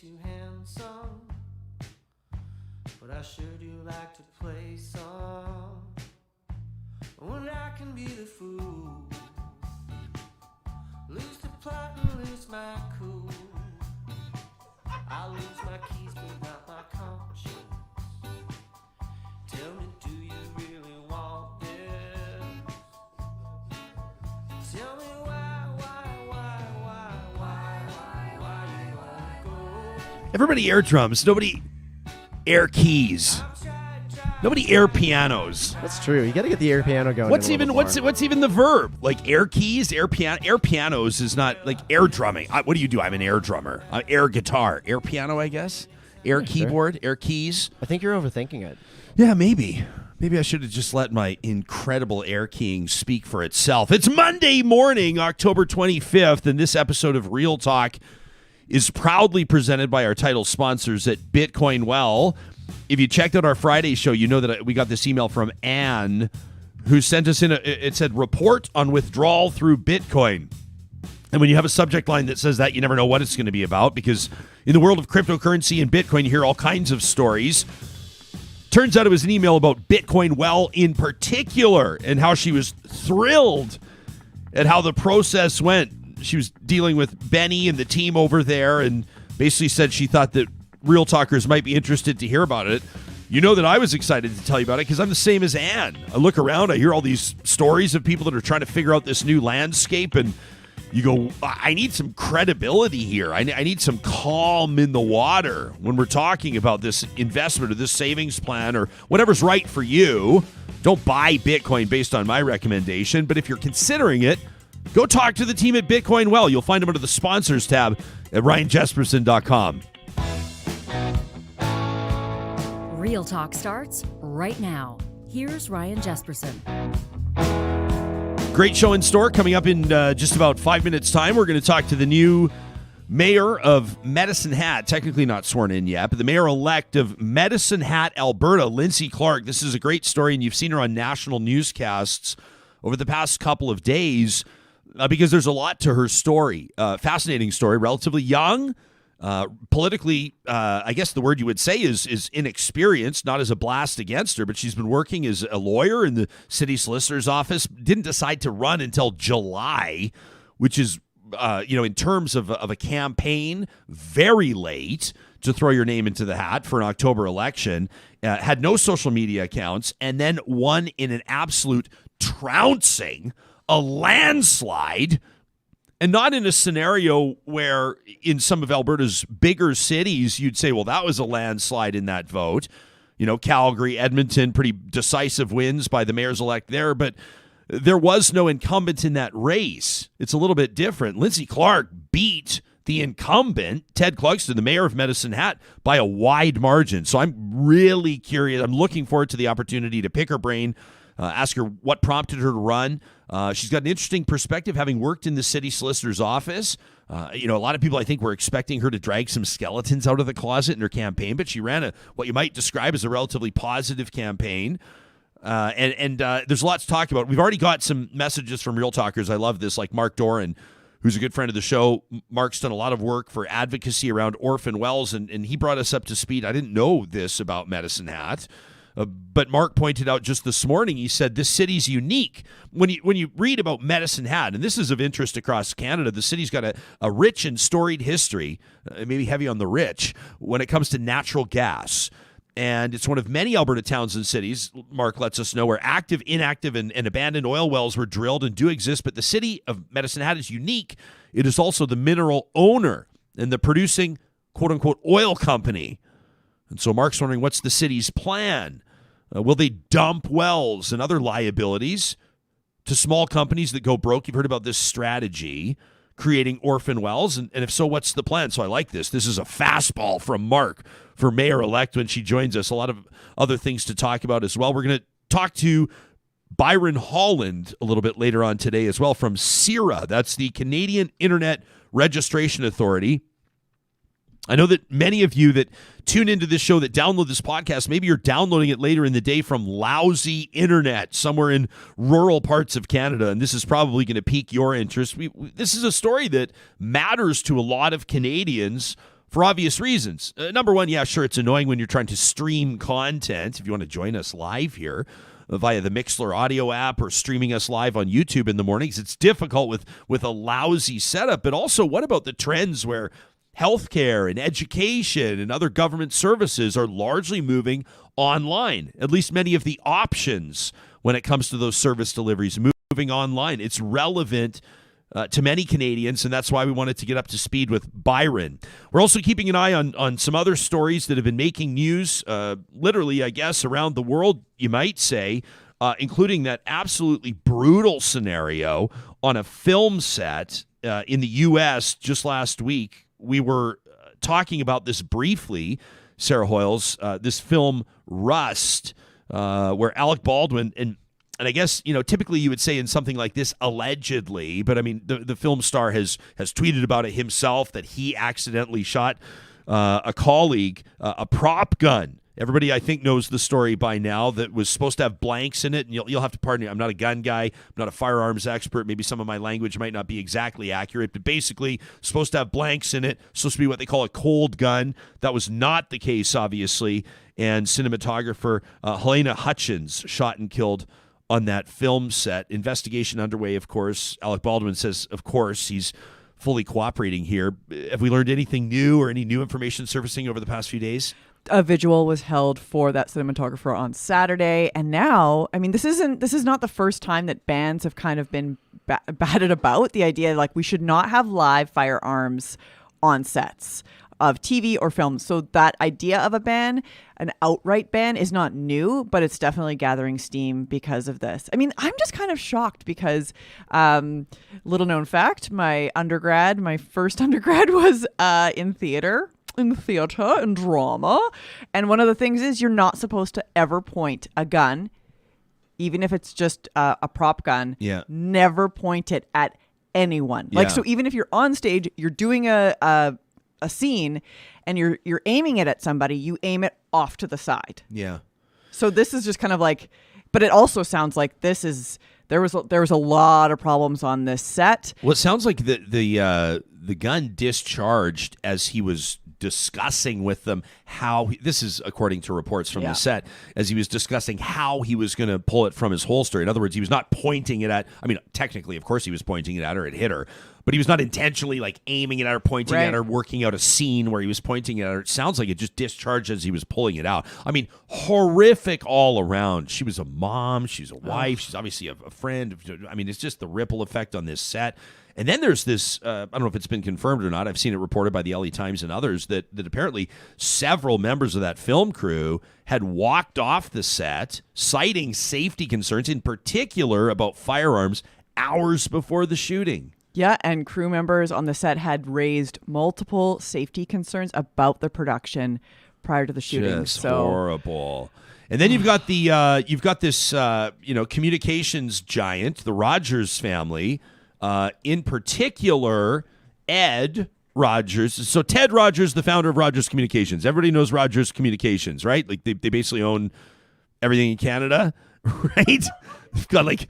too handsome, but I sure do like to play some. When I can be the fool, lose the plot and lose my cool. I lose my keys but not my conscience. Tell me, do you really want this? Tell me why you won't go? Everybody air drums, nobody air keys. Nobody air pianos. That's true. You got to get the air piano going. What's even the verb? Like air keys, air piano. Air pianos is not like air drumming. What do? I'm an air drummer. Air guitar, air piano, I guess. Air keyboard, sure. Air keys. I think you're overthinking it. Yeah, maybe. Maybe I should have just let my incredible air keying speak for itself. It's Monday morning, October 25th, and this episode of Real Talk is proudly presented by our title sponsors at Bitcoin Well. If you checked out our Friday show, you know that we got this email from Anne, who sent us in. It said, report on withdrawal through Bitcoin. And when you have a subject line that says that, you never know what it's going to be about, because in the world of cryptocurrency and Bitcoin, you hear all kinds of stories. Turns out it was an email about Bitcoin Well in particular, and how she was thrilled at how the process went. She was dealing with Benny and the team over there, and basically said she thought that Real Talkers might be interested to hear about it. You know that I was excited to tell you about it because I'm the same as Anne. I look around, I hear all these stories of people that are trying to figure out this new landscape, and you go, I need some credibility here. I need some calm in the water when we're talking about this investment or this savings plan or whatever's right for you. Don't buy Bitcoin based on my recommendation, but if you're considering it, go talk to the team at Bitcoin Well. You'll find them under the sponsors tab at ryanjesperson.com. Real Talk starts right now. Here's Ryan Jesperson. Great show in store coming up in just about 5 minutes' time. We're going to talk to the new mayor of Medicine Hat, technically not sworn in yet, but the mayor-elect of Medicine Hat, Alberta, Linnsie Clark. This is a great story, and you've seen her on national newscasts over the past couple of days because there's a lot to her story. Fascinating story, relatively young. Politically, I guess the word you would say is inexperienced, not as a blast against her, but she's been working as a lawyer in the city solicitor's office. Didn't decide to run until July, which is, in terms of a campaign, very late to throw your name into the hat for an October election. Had no social media accounts, and then won in an absolute trouncing, a landslide. And not in a scenario where in some of Alberta's bigger cities, you'd say, well, that was a landslide in that vote. You know, Calgary, Edmonton, pretty decisive wins by the mayor's-elect there. But there was no incumbent in that race. It's a little bit different. Linnsie Clark beat the incumbent, Ted Clugston, the mayor of Medicine Hat, by a wide margin. So I'm really curious. I'm looking forward to the opportunity to pick her brain, ask her what prompted her to run. She's got an interesting perspective, having worked in the city solicitor's office. A lot of people, I think, were expecting her to drag some skeletons out of the closet in her campaign, but she ran what you might describe as a relatively positive campaign. And there's a lot to talk about. We've already got some messages from Real Talkers. I love this, like Mark Doran, who's a good friend of the show. Mark's done a lot of work for advocacy around orphan wells, and he brought us up to speed. I didn't know this about Medicine Hat. But Mark pointed out just this morning, he said this city's unique. When you read about Medicine Hat, and this is of interest across Canada, the city's got a rich and storied history, maybe heavy on the rich, when it comes to natural gas. And it's one of many Alberta towns and cities, Mark lets us know, where active, inactive, and abandoned oil wells were drilled and do exist. But the city of Medicine Hat is unique. It is also the mineral owner and the producing, quote-unquote, oil company. And so Mark's wondering, what's the city's plan? Will they dump wells and other liabilities to small companies that go broke? You've heard about this strategy, creating orphan wells. And if so, what's the plan? So I like this. This is a fastball from Mark for mayor-elect when she joins us. A lot of other things to talk about as well. We're going to talk to Byron Holland a little bit later on today as well from CIRA. That's the Canadian Internet Registration Authority. I know that many of you that tune into this show, that download this podcast, maybe you're downloading it later in the day from lousy internet somewhere in rural parts of Canada, and this is probably going to pique your interest. This is a story that matters to a lot of Canadians for obvious reasons. Number one, yeah, sure, it's annoying when you're trying to stream content. If you want to join us live here via the Mixlr audio app or streaming us live on YouTube in the mornings, it's difficult with a lousy setup. But also, what about the trends where healthcare and education and other government services are largely moving online? At least many of the options when it comes to those service deliveries moving online. It's relevant to many Canadians, and that's why we wanted to get up to speed with Byron. We're also keeping an eye on some other stories that have been making news, literally, I guess, around the world, you might say, including that absolutely brutal scenario on a film set in the U.S. just last week. We were talking about this briefly, Sarah Hoyles, this film Rust, where Alec Baldwin, and I guess, typically you would say in something like this, allegedly, but I mean, the film star has tweeted about it himself that he accidentally shot a colleague, a prop gun. Everybody, I think, knows the story by now, that was supposed to have blanks in it, and you'll have to pardon me. I'm not a gun guy. I'm not a firearms expert. Maybe some of my language might not be exactly accurate, but basically supposed to have blanks in it, supposed to be what they call a cold gun. That was not the case, obviously, and cinematographer Helena Hutchins shot and killed on that film set. Investigation underway, of course. Alec Baldwin says, of course, he's fully cooperating here. Have we learned anything new or any new information surfacing over the past few days? A vigil was held for that cinematographer on Saturday, and now, I mean, this is not the first time that bans have kind of been batted about. The idea, like, we should not have live firearms on sets of TV or film. So that idea of a ban, an outright ban, is not new, but it's definitely gathering steam because of this. I mean, I'm just kind of shocked because, little known fact, my first undergrad was in theater and drama. And one of the things is you're not supposed to ever point a gun, even if it's just a prop gun. Yeah. Never point it at anyone. Like, so even if you're on stage, you're doing a scene and you're aiming it at somebody, you aim it off to the side. Yeah. So this is just kind of like, but it also sounds like there was a lot of problems on this set. Well, it sounds like the gun discharged as he was discussing with them this is according to reports from the set, as he was discussing how he was going to pull it from his holster. In other words, he was not pointing it at, I mean, technically, of course, he was pointing it at her, it hit her, but he was not intentionally like aiming it at her, pointing at her, working out a scene where he was pointing it at her. It sounds like it just discharged as he was pulling it out. I mean, horrific all around. She was a mom, she's a wife, she's obviously a friend. I mean, it's just the ripple effect on this set. And then there's this, I don't know if it's been confirmed or not, I've seen it reported by the LA Times and others, that apparently several members of that film crew had walked off the set, citing safety concerns, in particular about firearms, hours before the shooting. Yeah, and crew members on the set had raised multiple safety concerns about the production prior to the shooting. Just horrible. And then you've got this communications giant, the Rogers family. In particular, Ed Rogers. So Ted Rogers, the founder of Rogers Communications. Everybody knows Rogers Communications, right? Like they basically own everything in Canada, right? They've got like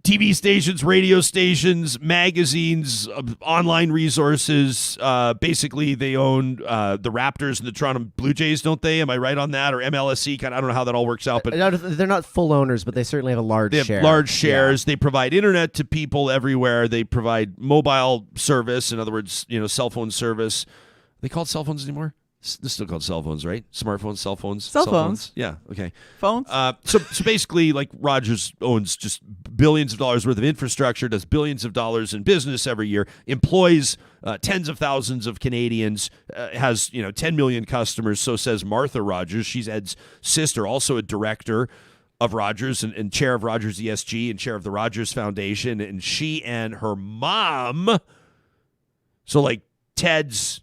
TV stations, radio stations, magazines, online resources. Basically, they own the Raptors and the Toronto Blue Jays, don't they? Am I right on that? Or MLSE? I don't know how that all works out, but they're not full owners, but they certainly have a large share. They have large shares. Yeah. They provide internet to people everywhere. They provide mobile service. In other words, cell phone service. Are they called cell phones anymore? This is still called cell phones, right? Smartphones, cell phones? Cell phones. Yeah, okay. Phones. So basically, like, Rogers owns just billions of dollars worth of infrastructure, does billions of dollars in business every year, employs tens of thousands of Canadians, has 10 million customers, so says Martha Rogers. She's Ed's sister, also a director of Rogers and chair of Rogers ESG and chair of the Rogers Foundation. And she and her mom, so like Ted's,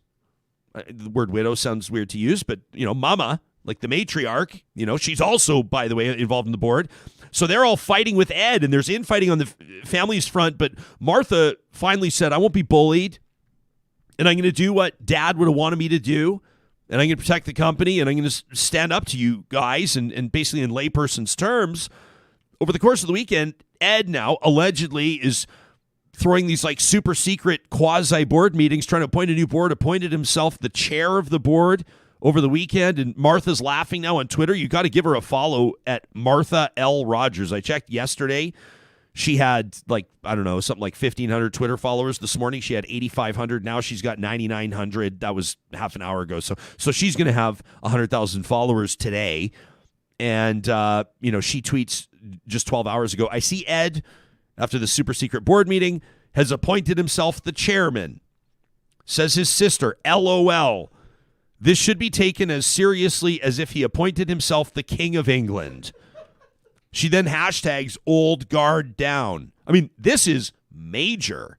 the word widow sounds weird to use, but, mama, like the matriarch, she's also, by the way, involved in the board. So they're all fighting with Ed, and there's infighting on the family's front. But Martha finally said, I won't be bullied, and I'm going to do what Dad would have wanted me to do, and I'm going to protect the company, and I'm going to stand up to you guys. And basically, in layperson's terms, over the course of the weekend, Ed now allegedly is throwing these like super secret quasi board meetings, trying to appoint a new board, appointed himself the chair of the board over the weekend. And Martha's laughing now on Twitter. You got to give her a follow at Martha L. Rogers. I checked yesterday. She had something like 1,500 Twitter followers. This morning she had 8,500. Now she's got 9,900. That was half an hour ago. So she's going to have 100,000 followers today. And, she tweets just 12 hours ago, I see Ed, after the super secret board meeting, has appointed himself the chairman. Says his sister, LOL. This should be taken as seriously as if he appointed himself the King of England. She then hashtags old guard down. I mean, this is major.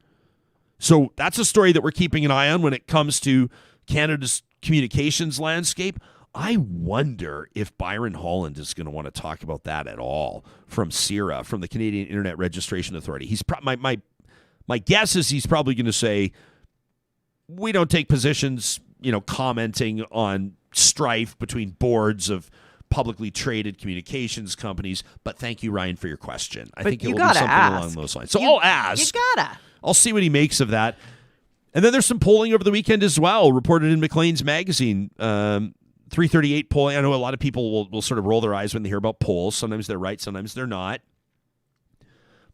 So that's a story that we're keeping an eye on when it comes to Canada's communications landscape. I wonder if Byron Holland is going to want to talk about that at all from CIRA, from the Canadian Internet Registration Authority. He's my guess is he's probably going to say, we don't take positions, commenting on strife between boards of publicly traded communications companies. But thank you, Ryan, for your question. I think it will be something along those lines. So I'll ask. You gotta. I'll see what he makes of that. And then there's some polling over the weekend as well, reported in Maclean's magazine. 338 polling. I know a lot of people will sort of roll their eyes when they hear about polls. Sometimes they're right, sometimes they're not.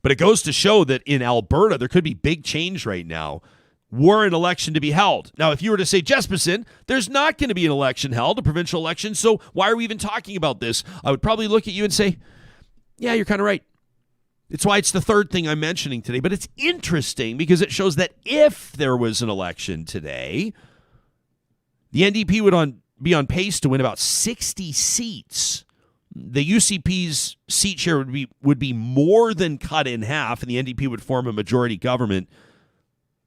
But it goes to show that in Alberta, there could be big change right now were an election to be held. Now, if you were to say, Jesperson, there's not going to be an election held, a provincial election, so why are we even talking about this? I would probably look at you and say, yeah, you're kind of right. It's why it's the third thing I'm mentioning today. But it's interesting because it shows that if there was an election today, the NDP would be on pace to win about 60 seats. The UCP's seat share would be more than cut in half, and the NDP would form a majority government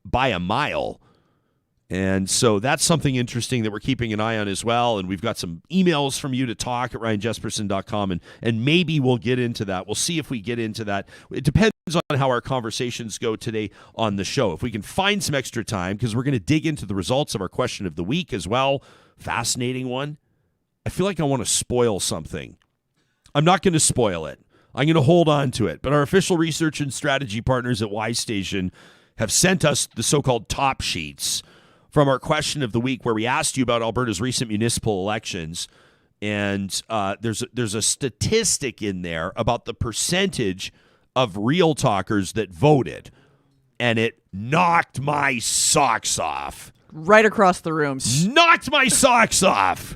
by a mile. And so that's something interesting that we're keeping an eye on as well. And we've got some emails from you to talk at ryanjesperson.com, and maybe we'll get into that. We'll see if we get into that. It depends on how our conversations go today on the show. If we can find some extra time, because we're going to dig into the results of our question of the week as well. Fascinating one. I feel like I want to spoil something. I'm not going to spoil it. I'm going to hold on to it. But our official research and strategy partners at Y Station have sent us the so-called top sheets from our question of the week, where we asked you about Alberta's recent municipal elections. And there's a statistic in there about the percentage of real talkers that voted. And it knocked my socks off. Right across the room. Knocked my socks off.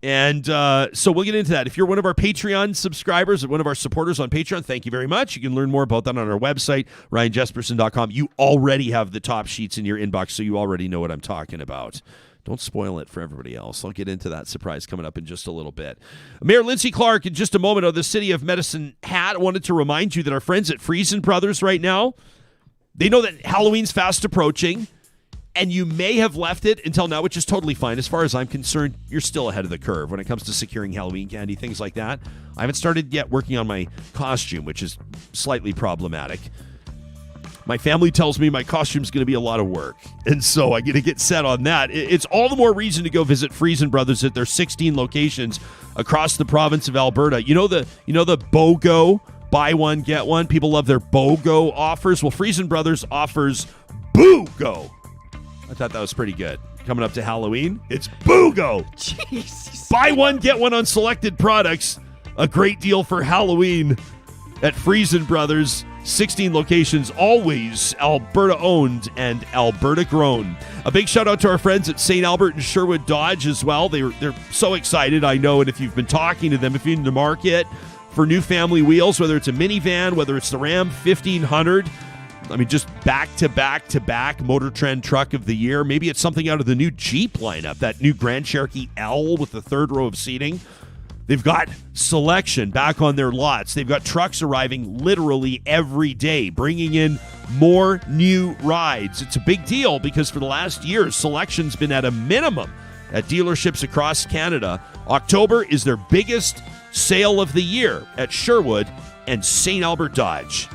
And so we'll get into that. If you're one of our Patreon subscribers or one of our supporters on Patreon, thank you very much. You can learn more about that on our website, ryanjesperson.com. You already have the top sheets in your inbox, so you already know what I'm talking about. Don't spoil it for everybody else. I'll get into that surprise coming up in just a little bit. Mayor Linnsie Clark, in just a moment, of the city of Medicine Hat, I wanted to remind you that our friends at Friesen Brothers right now, they know that Halloween's fast approaching. And you may have left it until now, which is totally fine. As far as I'm concerned, you're still ahead of the curve when it comes to securing Halloween candy, things like that. I haven't started yet working on my costume, which is slightly problematic. My family tells me my costume's going to be a lot of work, and so I got to get set on that. It's all the more reason to go visit Friesen Brothers at their 16 locations across the province of Alberta. You know the BOGO, buy one, get one? People love their BOGO offers. Well, Friesen Brothers offers BOOGO. I thought that was pretty good. Coming up to Halloween, it's BOOGO. Jeez. Buy one, get one on selected products. A great deal for Halloween at Friesen Brothers. 16 locations, always Alberta-owned and Alberta-grown. A big shout-out to our friends at St. Albert and Sherwood Dodge as well. They're so excited, I know, and if you've been talking to them, if you're in the market for new family wheels, whether it's a minivan, whether it's the Ram 1500, I mean, just back-to-back Motor Trend Truck of the Year. Maybe it's something out of the new Jeep lineup, that new Grand Cherokee L with the third row of seating. They've got selection back on their lots. They've got trucks arriving literally every day, bringing in more new rides. It's a big deal because for the last year, selection's been at a minimum at dealerships across Canada. October is their biggest sale of the year at Sherwood and St. Albert Dodge.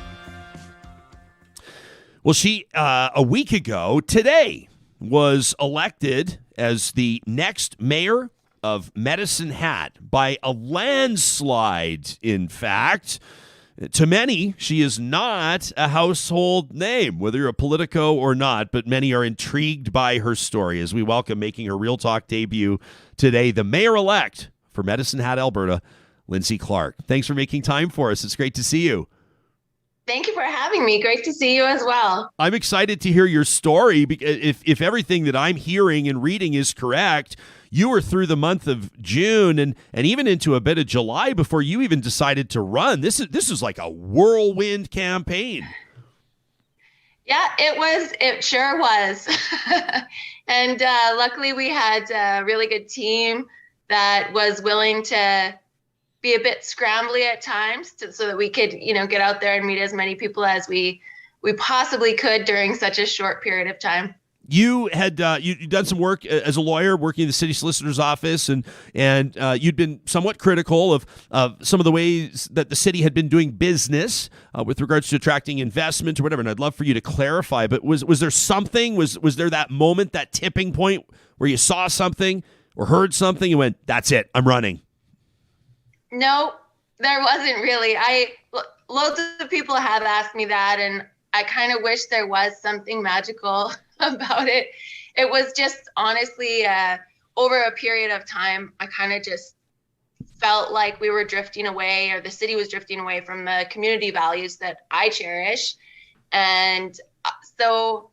Well, she, a week ago today, was elected as the next mayor of Medicine Hat by a landslide, in fact. To many, she is not a household name, whether you're a Politico or not, but many are intrigued by her story as we welcome making her Real Talk debut today, the mayor-elect for Medicine Hat, Alberta, Linnsie Clark. Thanks for making time for us. It's great to see you. Thank you for having me. Great to see you as well. I'm excited to hear your story because if everything that I'm hearing and reading is correct, you were through the month of June and even into a bit of July before you even decided to run. This is like a whirlwind campaign. Yeah, it was. It sure was. And luckily we had a really good team that was willing to be a bit scrambly at times so that we could, get out there and meet as many people as we possibly could during such a short period of time. You had you'd done some work as a lawyer working in the city solicitor's office, and you'd been somewhat critical of some of the ways that the city had been doing business with regards to attracting investment or whatever. And I'd love for you to clarify. But was there something? Was there that moment, that tipping point where you saw something or heard something and went, "That's it, I'm running"? No, there wasn't really. Loads of people have asked me that, and I kind of wish there was something magical about it. It was just honestly over a period of time, I kind of just felt like we were drifting away, or the city was drifting away from the community values that I cherish. And so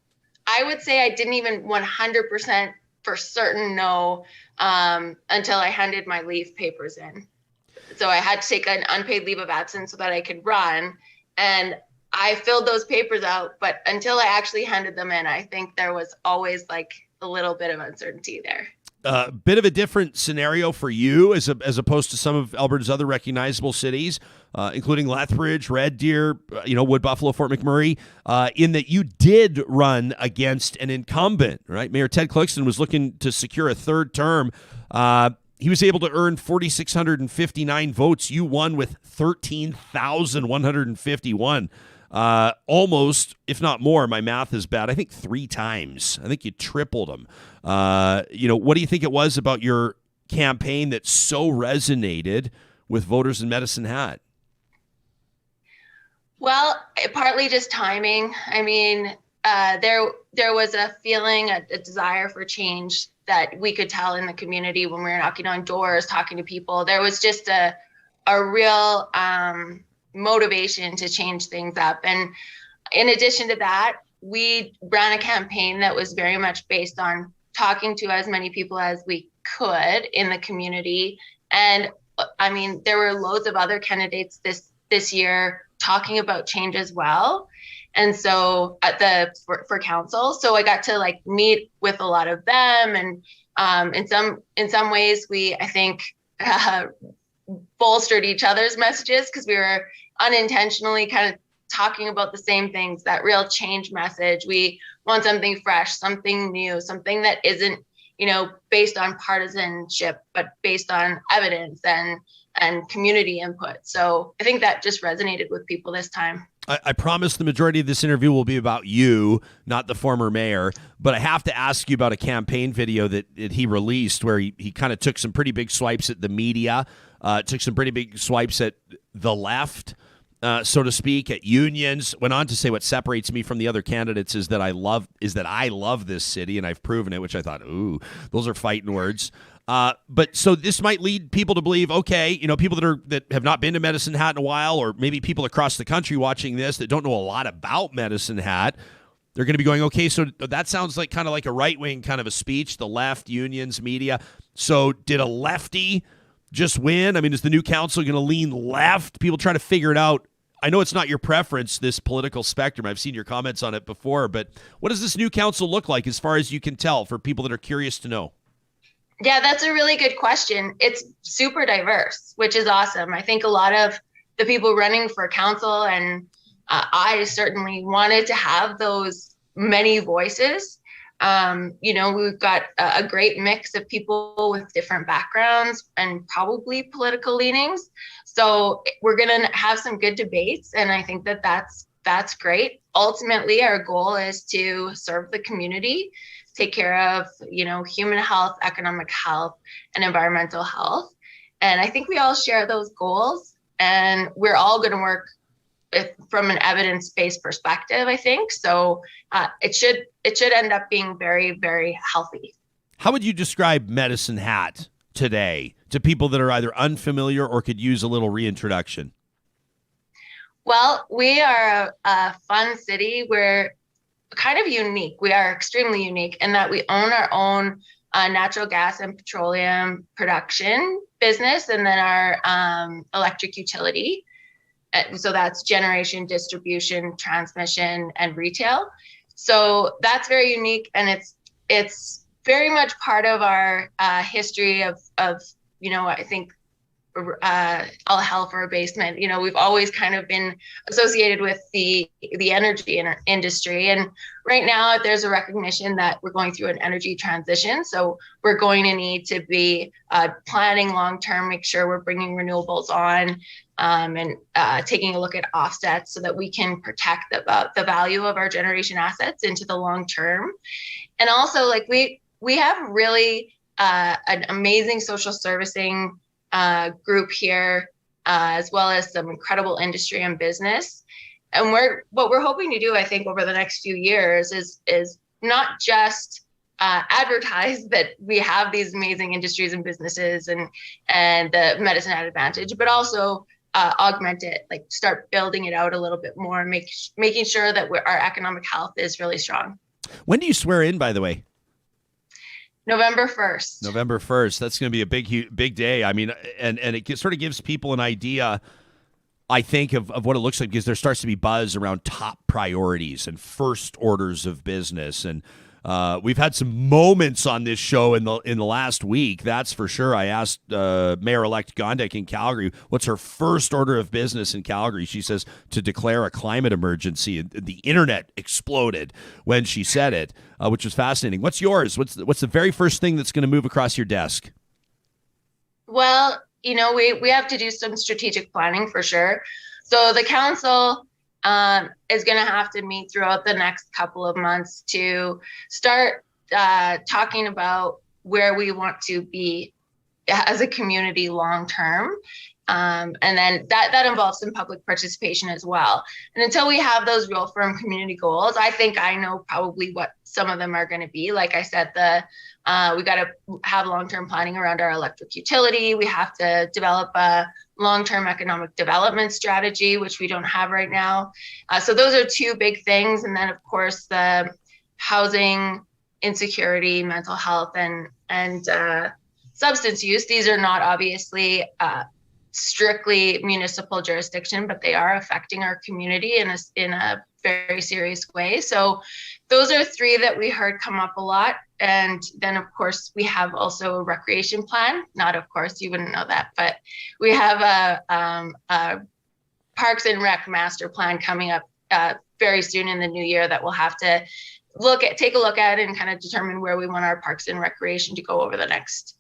I would say I didn't even 100% for certain know until I handed my leave papers in. So I had to take an unpaid leave of absence so that I could run. And I filled those papers out, but until I actually handed them in, I think there was always like a little bit of uncertainty there. Bit of a different scenario for you as opposed to some of Alberta's other recognizable cities, including Lethbridge, Red Deer, Wood Buffalo, Fort McMurray, in that you did run against an incumbent, right? Mayor Ted Clugston was looking to secure a third term. He was able to earn 4,659 votes. You won with 13,151. Almost, if not more, my math is bad. I think 3 times. I think you tripled them. What do you think it was about your campaign that so resonated with voters in Medicine Hat? Well, partly just timing. I mean, there was a feeling, a desire for change that we could tell in the community when we were knocking on doors, talking to people. There was just a real motivation to change things up. And in addition to that, we ran a campaign that was very much based on talking to as many people as we could in the community. And I mean, there were loads of other candidates this year talking about change as well. And so for council, so I got to meet with a lot of them. And in some ways we, I think, bolstered each other's messages because we were unintentionally kind of talking about the same things, that real change message. We want something fresh, something new, something that isn't, based on partisanship, but based on evidence and community input. So I think that just resonated with people this time. I promise the majority of this interview will be about you, not the former mayor, but I have to ask you about a campaign video that he released where he kind of took some pretty big swipes at the media, took some pretty big swipes at the left, so to speak, at unions, went on to say what separates me from the other candidates is that I love this city, and I've proven it, which I thought, ooh, those are fighting words. But so this might lead people to believe, okay, people that have not been to Medicine Hat in a while, or maybe people across the country watching this that don't know a lot about Medicine Hat, they're going to be going, okay, so that sounds like kind of like a right-wing kind of a speech, the left, unions, media. So did a lefty just win? I mean, is the new council going to lean left? People try to figure it out. I know it's not your preference, this political spectrum. I've seen your comments on it before, but what does this new council look like as far as you can tell for people that are curious to know? Yeah, that's a really good question. It's super diverse, which is awesome. I think a lot of the people running for council, and I certainly wanted to have those many voices. We've got a great mix of people with different backgrounds and probably political leanings. So we're going to have some good debates. And I think that's great. Ultimately, our goal is to serve the community, take care of, human health, economic health, and environmental health. And I think we all share those goals, and we're all going to work from an evidence-based perspective, I think. So it should end up being very, very healthy. How would you describe Medicine Hat today to people that are either unfamiliar or could use a little reintroduction? Well, we are a fun city. We're kind of unique. We are extremely unique in that we own our own natural gas and petroleum production business, and then our electric utility. So that's generation, distribution, transmission, and retail. So that's very unique, and it's very much part of our history of I think all hell for a basement. We've always kind of been associated with the energy industry, and right now there's a recognition that we're going through an energy transition. So we're going to need to be planning long term, make sure we're bringing renewables on, and taking a look at offsets so that we can protect the value of our generation assets into the long term. And also, like we have really an amazing social servicing group here, as well as some incredible industry and business. And what we're hoping to do, I think, over the next few years is not just advertise that we have these amazing industries and businesses and the Medicine Hat advantage, but also augment it, like start building it out a little bit more, making sure that our economic health is really strong. When do you swear in, by the way? November 1st. November 1st. That's going to be a big day. I mean, and it sort of gives people an idea, I think, of what it looks like, because there starts to be buzz around top priorities and first orders of business. And we've had some moments on this show in the last week, that's for sure. I asked Mayor-elect Gondek in Calgary, what's her first order of business in Calgary? She says to declare a climate emergency. And the internet exploded when she said it, which was fascinating. What's yours? What's the very first thing that's going to move across your desk? Well, we have to do some strategic planning for sure. So the council is going to have to meet throughout the next couple of months to start talking about where we want to be as a community long term. And then that involves some public participation as well. And until we have those real firm community goals, I think I know probably what some of them are going to be. Like I said, we got to have long-term planning around our electric utility. We have to develop a long-term economic development strategy, which we don't have right now. So those are two big things. And then, of course, the housing insecurity, mental health, and substance use. These are not obviously strictly municipal jurisdiction, but they are affecting our community in a very serious way. So those are three that we heard come up a lot. And then, of course, we have also a recreation plan. Not, of course, you wouldn't know that, but we have a Parks and Rec master plan coming up very soon in the new year that we'll have to take a look at and kind of determine where we want our parks and recreation to go over the next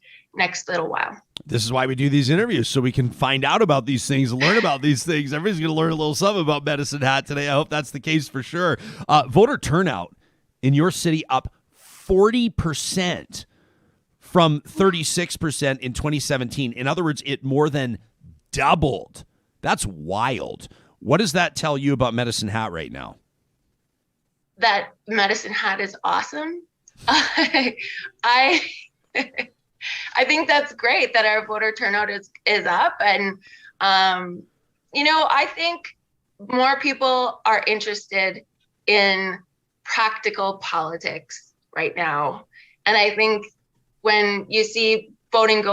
little while. This is why we do these interviews, so we can find out about these things, learn about these things. Everybody's going to learn a little something about Medicine Hat today. I hope that's the case for sure. Voter turnout in your city up 40% from 36% in 2017. In other words, it more than doubled. That's wild. What does that tell you about Medicine Hat right now? That Medicine Hat is awesome. I think that's great that our voter turnout is up. And, I think more people are interested in practical politics right now. And I think when you see voting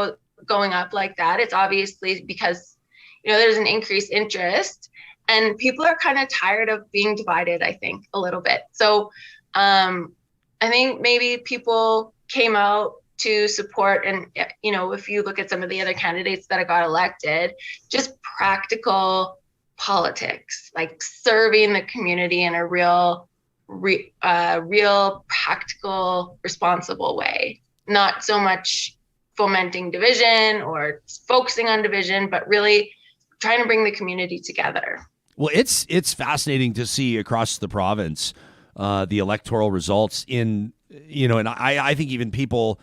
going up like that, it's obviously because, there's an increased interest and people are kind of tired of being divided, I think, a little bit. So I think maybe people came out to support, and if you look at some of the other candidates that got elected, just practical politics, like serving the community in a real practical, responsible way, not so much fomenting division or focusing on division, but really trying to bring the community together. Well, it's fascinating to see across the province the electoral results and I think even people,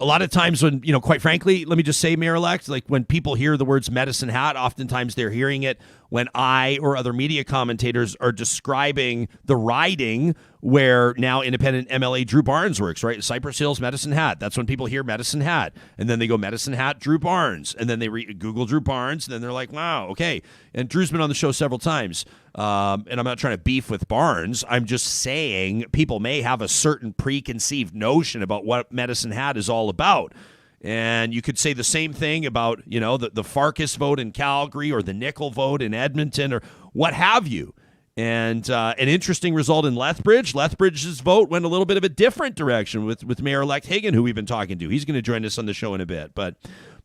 a lot of times when, quite frankly, let me just say, Mayor-elect, like when people hear the words Medicine Hat, oftentimes they're hearing it when I or other media commentators are describing the riding where now independent MLA Drew Barnes works, right? Cypress Hills, Medicine Hat. That's when people hear Medicine Hat. And then they go Medicine Hat, Drew Barnes. And then they Google Drew Barnes. And then they're like, wow, okay. And Drew's been on the show several times. And I'm not trying to beef with Barnes. I'm just saying people may have a certain preconceived notion about what Medicine Hat is all about. And you could say the same thing about, the Farkas vote in Calgary or the Nickel vote in Edmonton or what have you. And an interesting result in Lethbridge. Lethbridge's vote went a little bit of a different direction with Mayor-elect Hagan, who we've been talking to. He's going to join us on the show in a bit. But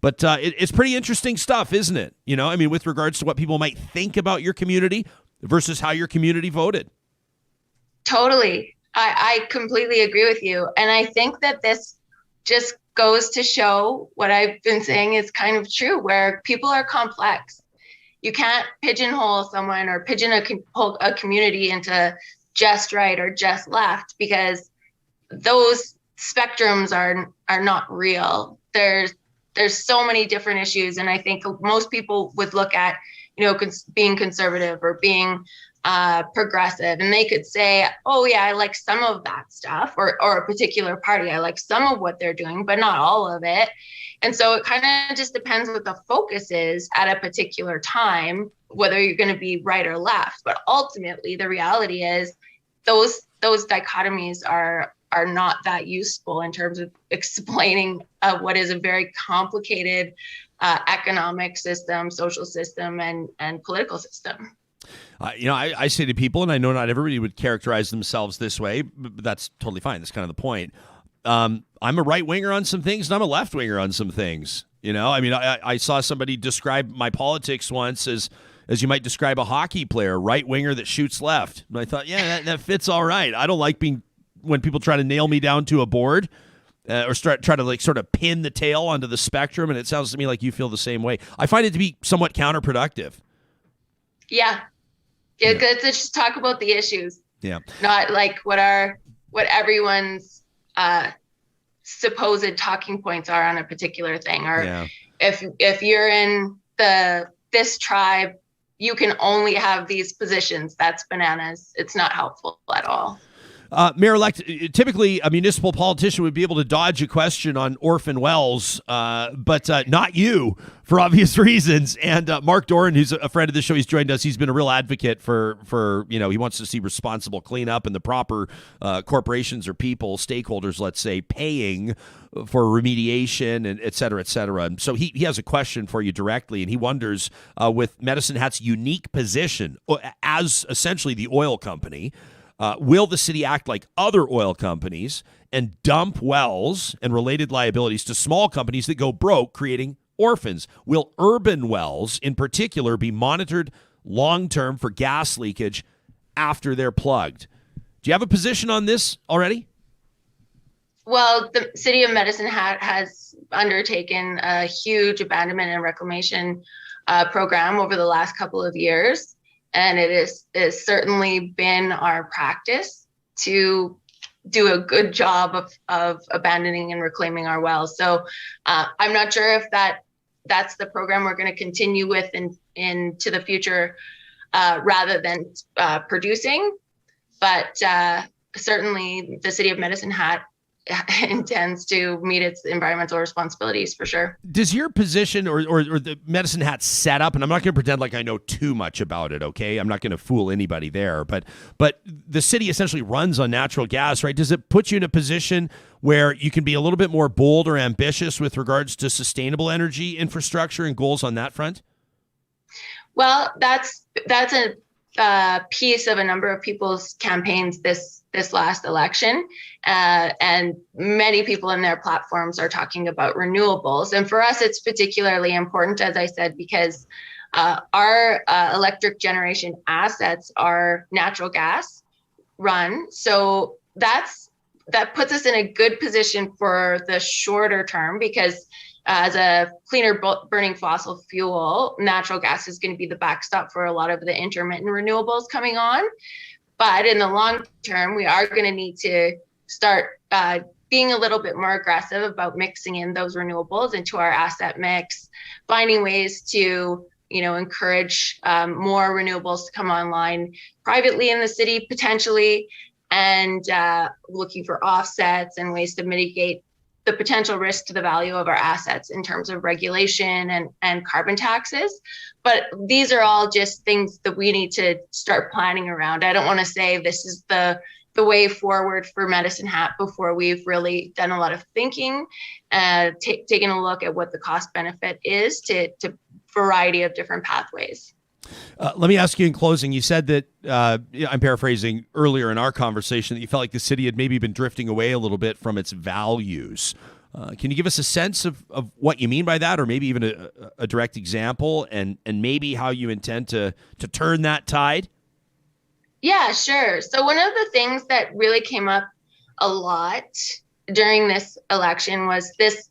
it's pretty interesting stuff, isn't it? With regards to what people might think about your community versus how your community voted. Totally. I completely agree with you. And I think that this just goes to show what I've been saying is kind of true, where people are complex. You can't pigeonhole someone or pigeonhole a community into just right or just left, because those spectrums are not real. There's so many different issues, and I think most people would look at being conservative or being progressive, and they could say, oh yeah, I like some of that stuff, or a particular party, I like some of what they're doing, but not all of it. And so it kind of just depends what the focus is at a particular time, whether you're going to be right or left. But ultimately, the reality is those dichotomies are not that useful in terms of explaining what is a very complicated economic system, social system, and political system. I say to people, and I know not everybody would characterize themselves this way, but that's totally fine. That's kind of the point. I'm a right winger on some things, and I'm a left winger on some things. I saw somebody describe my politics once as you might describe a hockey player, right winger that shoots left. And I thought, yeah, that fits all right. I don't like when people try to nail me down to a board or try to sort of pin the tail onto the spectrum. And it sounds to me like you feel the same way. I find it to be somewhat counterproductive. Yeah. Let's just talk about the issues. Yeah. Not like what everyone's supposed talking points are on a particular thing, or if you're in this tribe, you can only have these positions. That's bananas. It's not helpful at all. Mayor-elect, typically a municipal politician would be able to dodge a question on orphan wells, but not you, for obvious reasons. And Mark Doran, who's a friend of the show, he's joined us. He's been a real advocate for he wants to see responsible cleanup and the proper corporations or people, stakeholders, let's say, paying for remediation and et cetera, et cetera. And so he has a question for you directly, and he wonders, with Medicine Hat's unique position as essentially the oil company, will the city act like other oil companies and dump wells and related liabilities to small companies that go broke, creating orphans? Will urban wells, in particular, be monitored long-term for gas leakage after they're plugged? Do you have a position on this already? Well, the city of Medicine Hat has undertaken a huge abandonment and reclamation program over the last couple of years. And it is certainly been our practice to do a good job of abandoning and reclaiming our wells. So I'm not sure if that's the program we're going to continue with into the future rather than producing. But certainly the city of Medicine Hat intends to meet its environmental responsibilities for sure. Does your position or the Medicine Hat setup, and I'm not going to pretend like I know too much about it, okay? I'm not going to fool anybody there, but the city essentially runs on natural gas, right? Does it put you in a position where you can be a little bit more bold or ambitious with regards to sustainable energy infrastructure and goals on that front? Well, that's a piece of a number of people's campaigns this last election, and many people in their platforms are talking about renewables. And for us, it's particularly important, as I said, because our electric generation assets are natural gas run. So that puts us in a good position for the shorter term, because as a cleaner burning fossil fuel, natural gas is going to be the backstop for a lot of the intermittent renewables coming on. But in the long term, we are going to need to start being a little bit more aggressive about mixing in those renewables into our asset mix, finding ways to encourage more renewables to come online privately in the city potentially, and looking for offsets and ways to mitigate the potential risk to the value of our assets in terms of regulation and carbon taxes. But these are all just things that we need to start planning around. I don't want to say this is the way forward for Medicine Hat before we've really done a lot of thinking, taking a look at what the cost benefit is to variety of different pathways. Let me ask you in closing, you said that, I'm paraphrasing earlier in our conversation, that you felt like the city had maybe been drifting away a little bit from its values. Can you give us a sense of what you mean by that, or maybe even a direct example, and maybe how you intend to turn that tide? Yeah, sure. So one of the things that really came up a lot during this election was this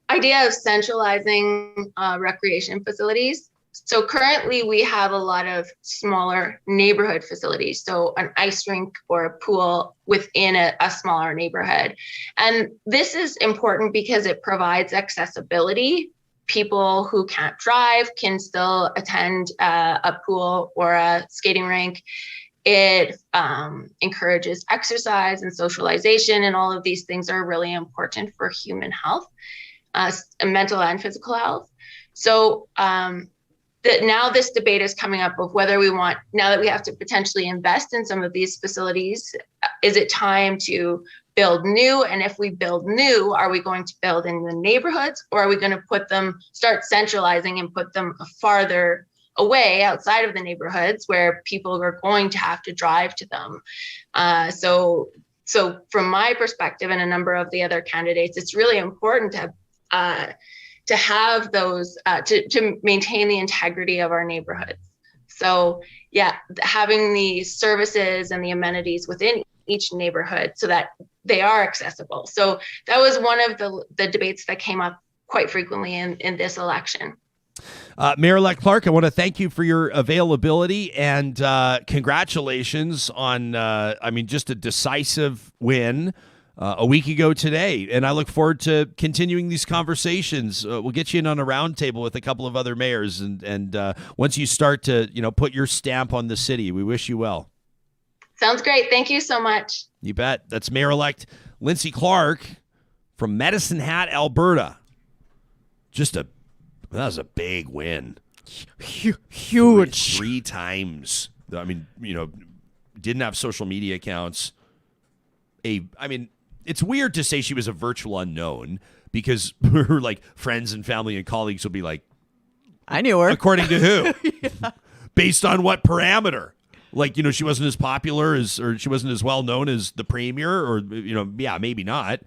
idea of centralizing recreation facilities. So currently we have a lot of smaller neighborhood facilities, so an ice rink or a pool within a smaller neighborhood. And this is important because it provides accessibility. People who can't drive can still attend a pool or a skating rink. It encourages exercise and socialization, and all of these things are really important for human health, mental and physical health. So now this debate is coming up of whether we want, now that we have to potentially invest in some of these facilities, is it time to build new? And if we build new, are we going to build in the neighborhoods, or are we going to start centralizing and put them farther away outside of the neighborhoods where people are going to have to drive to them? So from my perspective and a number of the other candidates, it's really important to have those, to maintain the integrity of our neighborhoods. So yeah, having the services and the amenities within each neighborhood so that they are accessible. So that was one of the debates that came up quite frequently in this election. Mayor-elect Clark, I want to thank you for your availability, and congratulations on, just a decisive win a week ago today. And I look forward to continuing these conversations. We'll get you in on a roundtable with a couple of other mayors, and once you start to, put your stamp on the city, we wish you well. Sounds great. Thank you so much. You bet. That's Mayor-elect Linnsie Clark from Medicine Hat, Alberta. That was a big win. Huge. Three times. Didn't have social media accounts. It's weird to say she was a virtual unknown, because her friends and family and colleagues will be like, I knew her. According to who? Yeah. Based on what parameter? She wasn't as popular or she wasn't as well known as the premier, or, maybe not.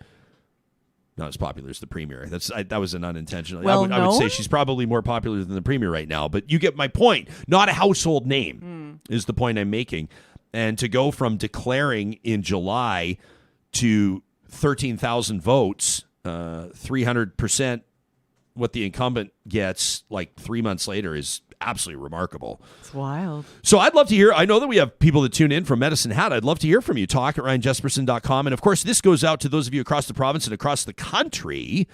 Not as popular as the premier. That was an unintentional. I would say she's probably more popular than the premier right now, but you get my point. Not a household name is the point I'm making. And to go from declaring in July to 13,000 votes, 300% what the incumbent gets 3 months later is absolutely remarkable. It's wild. So I'd love to hear, I know that we have people that tune in from Medicine Hat. I'd love to hear from you. Talk at RyanJesperson.com. And of course, this goes out to those of you across the province and across the country.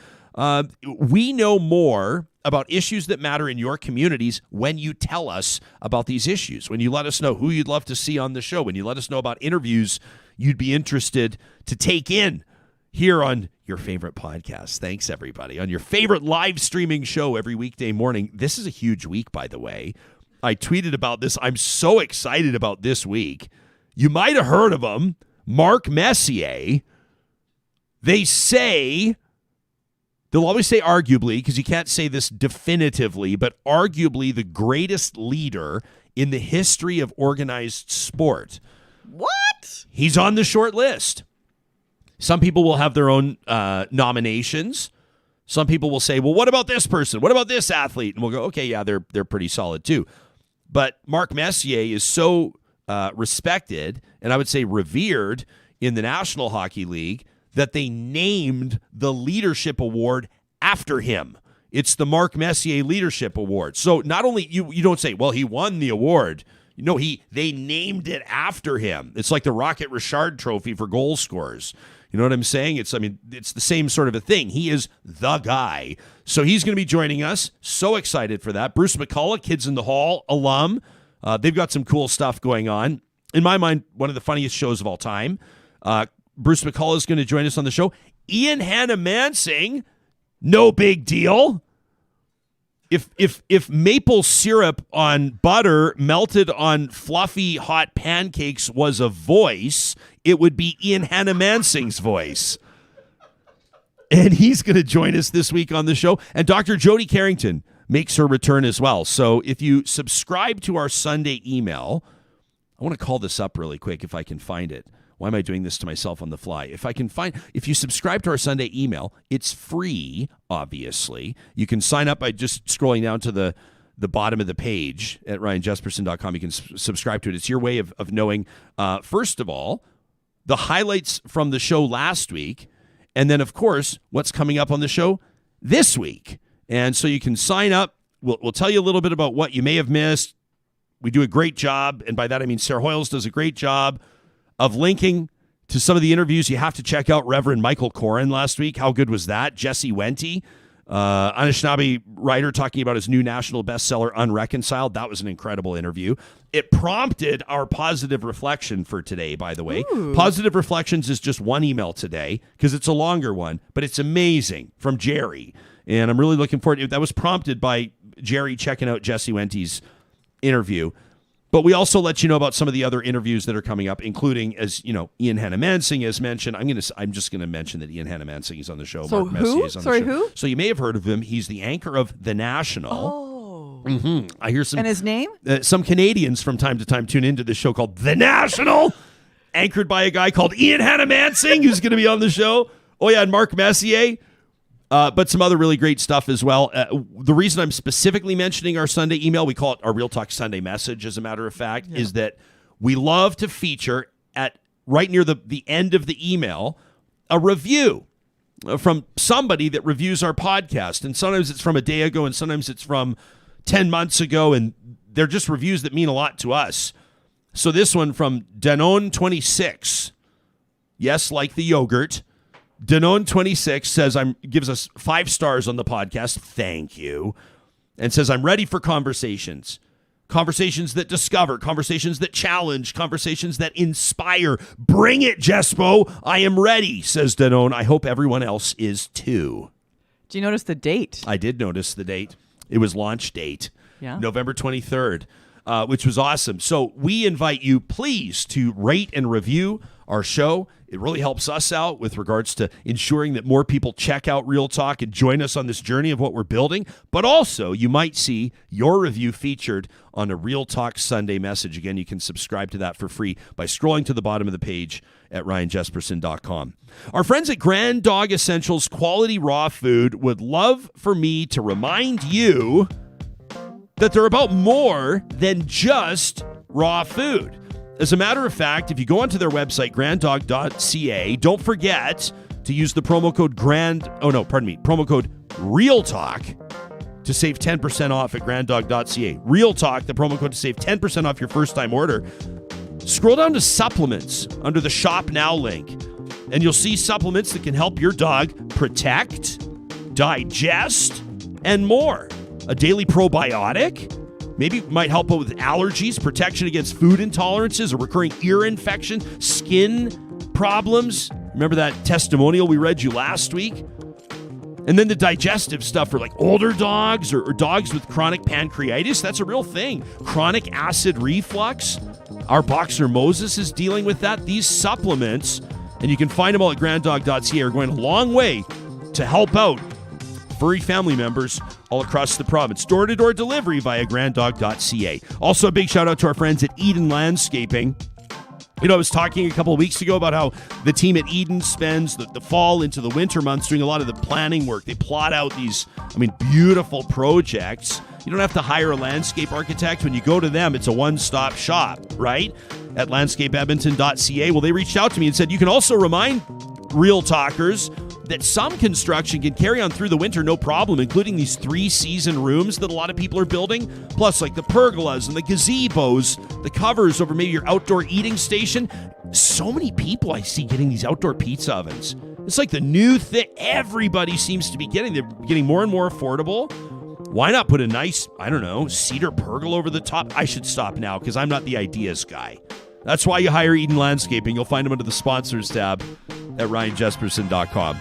We know more about issues that matter in your communities when you tell us about these issues, when you let us know who you'd love to see on the show, when you let us know about interviews you'd be interested to take in here on your favorite podcast. Thanks, everybody. On your favorite live streaming show every weekday morning. This is a huge week, by the way. I tweeted about this. I'm so excited about this week. You might have heard of him, Mark Messier. They say, they'll always say arguably, because you can't say this definitively, but arguably the greatest leader in the history of organized sport. What? He's on the short list. Some people will have their own nominations. Some people will say, well, what about this person? What about this athlete? And we'll go, okay, yeah, they're pretty solid too. But Mark Messier is so respected, and I would say revered in the National Hockey League, that they named the Leadership Award after him. It's the Mark Messier Leadership Award. So not only, you don't say, well, he won the award. No, they named it after him. It's like the Rocket Richard Trophy for goal scorers. You know what I'm saying? It's the same sort of a thing. He is the guy. So he's going to be joining us. So excited for that. Bruce McCullough, Kids in the Hall alum. They've got some cool stuff going on. In my mind, one of the funniest shows of all time. Bruce McCullough is going to join us on the show. Ian Hannah-Mansing, no big deal. If maple syrup on butter melted on fluffy hot pancakes was a voice, it would be Ian Hannah-Mansing's voice. And he's going to join us this week on the show. And Dr. Jody Carrington makes her return as well. So if you subscribe to our Sunday email, I want to call this up really quick if I can find it. Why am I doing this to myself on the fly? If you subscribe to our Sunday email, it's free, obviously. You can sign up by just scrolling down to the bottom of the page at ryanjesperson.com. You can subscribe to it. It's your way of knowing, first of all, the highlights from the show last week, and then, of course, what's coming up on the show this week. And so you can sign up. We'll tell you a little bit about what you may have missed. We do a great job, and by that I mean Sarah Hoyles does a great job of linking to some of the interviews. You have to check out Reverend Michael Koren last week. How good was that? Jesse Wente, Anishinaabe writer, talking about his new national bestseller, Unreconciled. That was an incredible interview. It prompted our positive reflection for today, by the way. Ooh. Positive Reflections is just one email today because it's a longer one, but it's amazing, from Jerry. And I'm really looking forward to it. That was prompted by Jerry checking out Jesse Wente's interview. But we also let you know about some of the other interviews that are coming up, including, as you know, Ian Hannah-Mansing has mentioned. I'm just going to mention that Ian Hannah-Mansing is on the show. So Mark Messier is on the show. Who? So you may have heard of him. He's the anchor of The National. Oh. Mm-hmm. I hear some. And his name? Some Canadians from time to time tune into this show called The National, anchored by a guy called Ian Hannah-Mansing, who's going to be on the show. Oh yeah, and Mark Messier. But some other really great stuff as well. The reason I'm specifically mentioning our Sunday email, we call it our Real Talk Sunday message, as a matter of fact, is that we love to feature at right near the end of the email a review from somebody that reviews our podcast. And sometimes it's from a day ago, and sometimes it's from 10 months ago, and they're just reviews that mean a lot to us. So this one from Danone26, yes, like the yogurt, Danone26 says gives us 5 stars on the podcast. Thank you. And says, I'm ready for conversations. Conversations that discover, conversations that challenge, conversations that inspire. Bring it, Jespo. I am ready, says Danone. I hope everyone else is too. Do you notice the date? I did notice the date. It was launch date, November 23rd, which was awesome. So we invite you, please, to rate and review our show. It really helps us out with regards to ensuring that more people check out Real Talk and join us on this journey of what we're building. But also, you might see your review featured on a Real Talk Sunday message. Again, you can subscribe to that for free by scrolling to the bottom of the page at ryanjesperson.com. Our friends at Grand Dog Essentials Quality Raw Food would love for me to remind you that they're about more than just raw food. As a matter of fact, if you go onto their website, granddog.ca, don't forget to use the promo code promo code REALTALK to save 10% off at granddog.ca. Real Talk, the promo code to save 10% off your first time order. Scroll down to supplements under the Shop Now link, and you'll see supplements that can help your dog protect, digest, and more. A daily probiotic. Maybe it might help out with allergies, protection against food intolerances, a recurring ear infection, skin problems. Remember that testimonial we read you last week? And then the digestive stuff for like older dogs or dogs with chronic pancreatitis. That's a real thing. Chronic acid reflux. Our boxer Moses is dealing with that. These supplements, and you can find them all at granddog.ca, are going a long way to help out furry family members all across the province. Door-to-door delivery via granddog.ca. Also, a big shout out to our friends at Eden Landscaping. You know, I was talking a couple of weeks ago about how the team at Eden spends the fall into the winter months doing a lot of the planning work. They plot out these, beautiful projects. You don't have to hire a landscape architect. When you go to them, it's a one-stop shop, right? At landscapeedmonton.ca. Well, they reached out to me and said, you can also remind Real Talkers that some construction can carry on through the winter no problem, including these 3-season rooms that a lot of people are building, plus like the pergolas and the gazebos, the covers over maybe your outdoor eating station. So many people I see getting these outdoor pizza ovens. It's like the new thing everybody seems to be getting. They're getting more and more affordable. Why not put a nice, I don't know, cedar pergola over the top? I should stop now because I'm not the ideas guy. That's why you hire Eden Landscaping. You'll find them under the sponsors tab at ryanjesperson.com.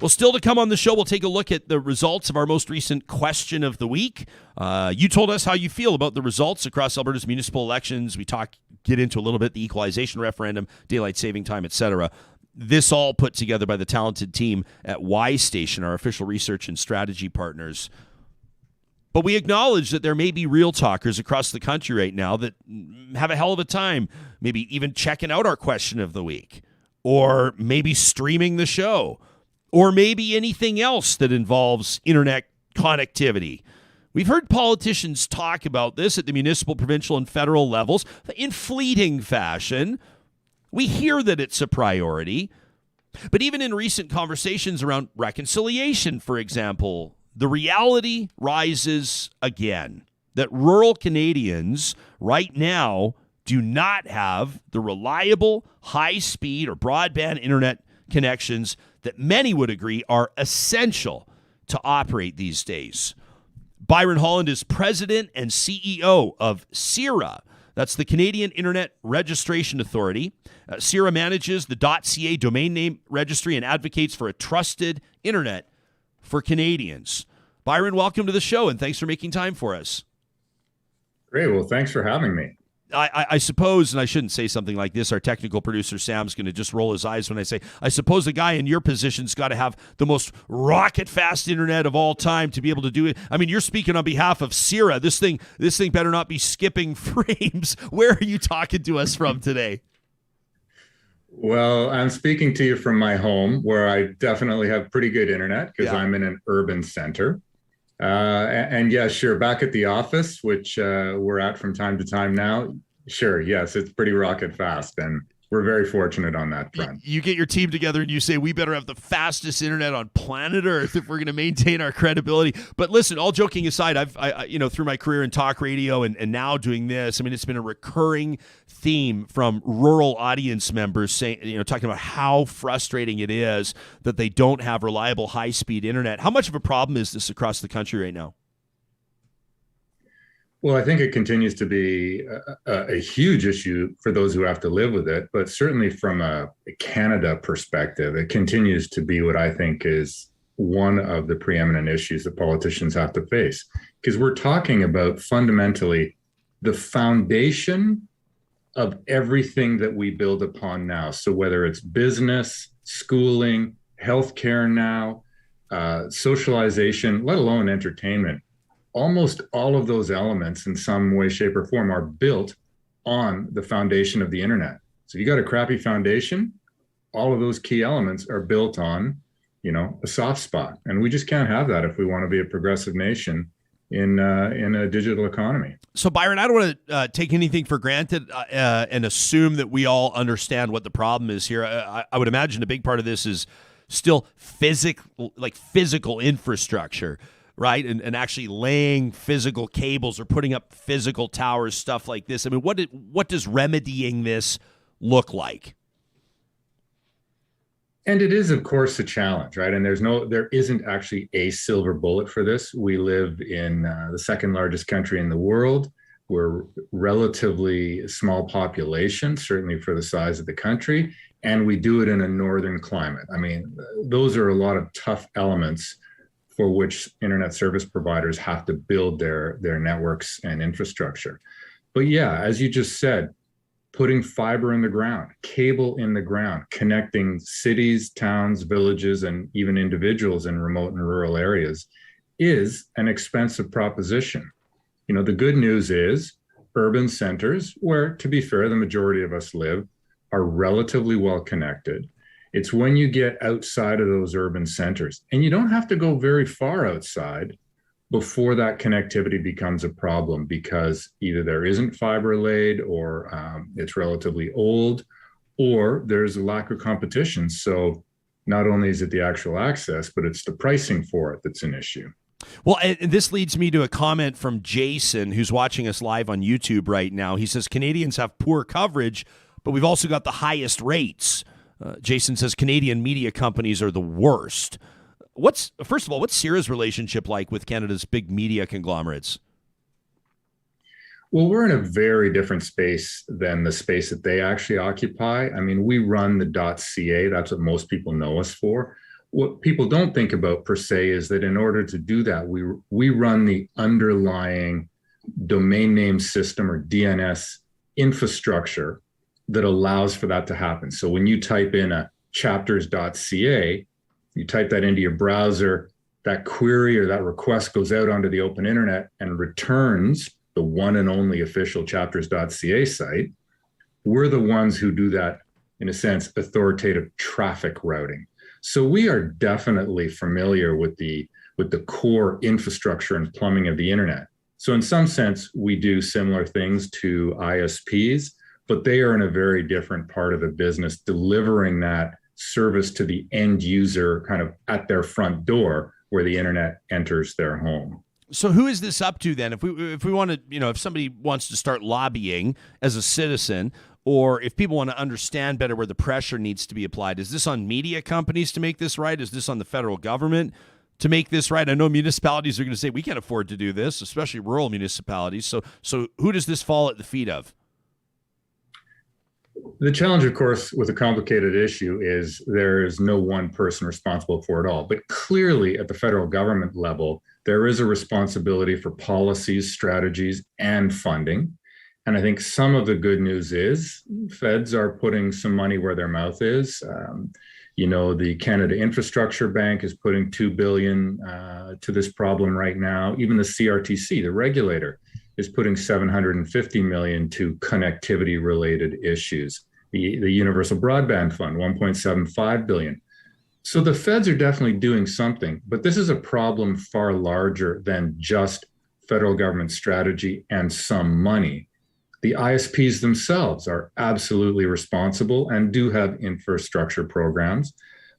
Well, still to come on the show, we'll take a look at the results of our most recent question of the week. You told us how you feel about the results across Alberta's municipal elections. We get into a little bit the equalization referendum, daylight saving time, etc. This all put together by the talented team at Y Station, our official research and strategy partners. But we acknowledge that there may be real talkers across the country right now that have a hell of a time maybe even checking out our question of the week, or maybe streaming the show, or maybe anything else that involves internet connectivity. We've heard politicians talk about this at the municipal, provincial, and federal levels in fleeting fashion. We hear that it's a priority. But even in recent conversations around reconciliation, for example, the reality rises again that rural Canadians right now do not have the reliable, high-speed or broadband internet connections that many would agree are essential to operate these days. Byron Holland is president and CEO of CIRA. That's the Canadian Internet Registration Authority. CIRA manages the .ca domain name registry and advocates for a trusted internet for Canadians. Byron, welcome to the show, and thanks for making time for us. Great. Well, thanks for having me. I suppose, and I shouldn't say something like this, our technical producer Sam's going to just roll his eyes when I say, I suppose the guy in your position's got to have the most rocket-fast internet of all time to be able to do it. I mean, you're speaking on behalf of CIRA. This thing better not be skipping frames. Where are you talking to us from today? Well, I'm speaking to you from my home, where I definitely have pretty good internet because I'm in an urban center. And yeah, sure, back at the office, which we're at from time to time now. Sure, yes, it's pretty rocket fast, and we're very fortunate on that front. You get your team together and you say, we better have the fastest internet on planet Earth if we're going to maintain our credibility. But listen, all joking aside, I through my career in talk radio and now doing this, I mean, it's been a recurring theme from rural audience members saying, talking about how frustrating it is that they don't have reliable high-speed internet. How much of a problem is this across the country right now? Well, I think it continues to be a huge issue for those who have to live with it, but certainly from a Canada perspective, it continues to be what I think is one of the preeminent issues that politicians have to face, because we're talking about fundamentally the foundation of everything that we build upon now. So whether it's business, schooling, healthcare now, socialization, let alone entertainment, almost all of those elements in some way, shape, or form are built on the foundation of the internet. So you got a crappy foundation, all of those key elements are built on, a soft spot. And we just can't have that if we want to be a progressive nation in a digital economy. So Byron, I don't want to take anything for granted and assume that we all understand what the problem is here. I would imagine a big part of this is still physical infrastructure, right? And actually laying physical cables or putting up physical towers, stuff like this. I mean, what does remedying this look like? And it is, of course, a challenge, right? And there isn't actually a silver bullet for this. We live in the second largest country in the world. We're relatively small population, certainly for the size of the country. And we do it in a northern climate. I mean, those are a lot of tough elements for which internet service providers have to build their networks and infrastructure. But yeah, as you just said, putting fiber in the ground, cable in the ground, connecting cities, towns, villages, and even individuals in remote and rural areas is an expensive proposition. The good news is urban centers, where, to be fair, the majority of us live, are relatively well connected. It's when you get outside of those urban centers, and you don't have to go very far outside before that connectivity becomes a problem, because either there isn't fiber laid, or it's relatively old, or there's a lack of competition. So not only is it the actual access, but it's the pricing for it that's an issue. Well, and this leads me to a comment from Jason, who's watching us live on YouTube right now. He says, Canadians have poor coverage, but we've also got the highest rates. Jason says Canadian media companies are the worst. First of all, what's CIRA's relationship like with Canada's big media conglomerates? Well, we're in a very different space than the space that they actually occupy. I mean, we run the .ca. That's what most people know us for. What people don't think about per se is that in order to do that, we run the underlying domain name system or DNS infrastructure that allows for that to happen. So when you type in a chapters.ca, you type that into your browser, that query or that request goes out onto the open internet and returns the one and only official chapters.ca site. We're the ones who do that, in a sense, authoritative traffic routing. So we are definitely familiar with the core infrastructure and plumbing of the internet. So in some sense, we do similar things to ISPs, but they are in a very different part of the business, delivering that service to the end user kind of at their front door where the internet enters their home. So who is this up to then? If we want to, if somebody wants to start lobbying as a citizen, or if people want to understand better where the pressure needs to be applied, is this on media companies to make this right? Is this on the federal government to make this right? I know municipalities are going to say we can't afford to do this, especially rural municipalities. So who does this fall at the feet of? The challenge, of course, with a complicated issue is there is no one person responsible for it all. But clearly at the federal government level, there is a responsibility for policies, strategies, and funding. And I think some of the good news is feds are putting some money where their mouth is. The Canada Infrastructure Bank is putting $2 billion to this problem right now. Even the CRTC, the regulator, is putting $750 million to connectivity-related issues. The Universal Broadband Fund, $1.75 billion. So the feds are definitely doing something, but this is a problem far larger than just federal government strategy and some money. The ISPs themselves are absolutely responsible and do have infrastructure programs,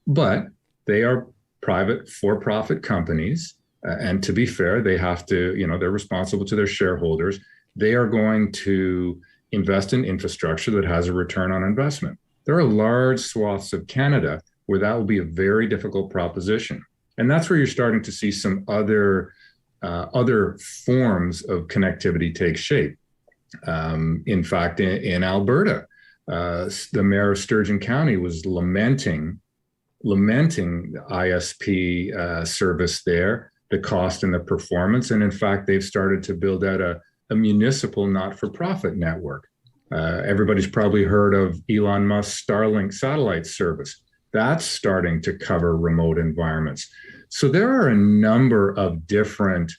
but they are private for-profit companies. And to be fair, they have to, they're responsible to their shareholders. They are going to invest in infrastructure that has a return on investment. There are large swaths of Canada where that will be a very difficult proposition. And that's where you're starting to see some other forms of connectivity take shape. In fact, in Alberta, the mayor of Sturgeon County was lamenting the ISP service there, the cost and the performance. And in fact, they've started to build out a municipal not-for-profit network. Everybody's probably heard of Elon Musk's Starlink satellite service. That's starting to cover remote environments. So there are a number of different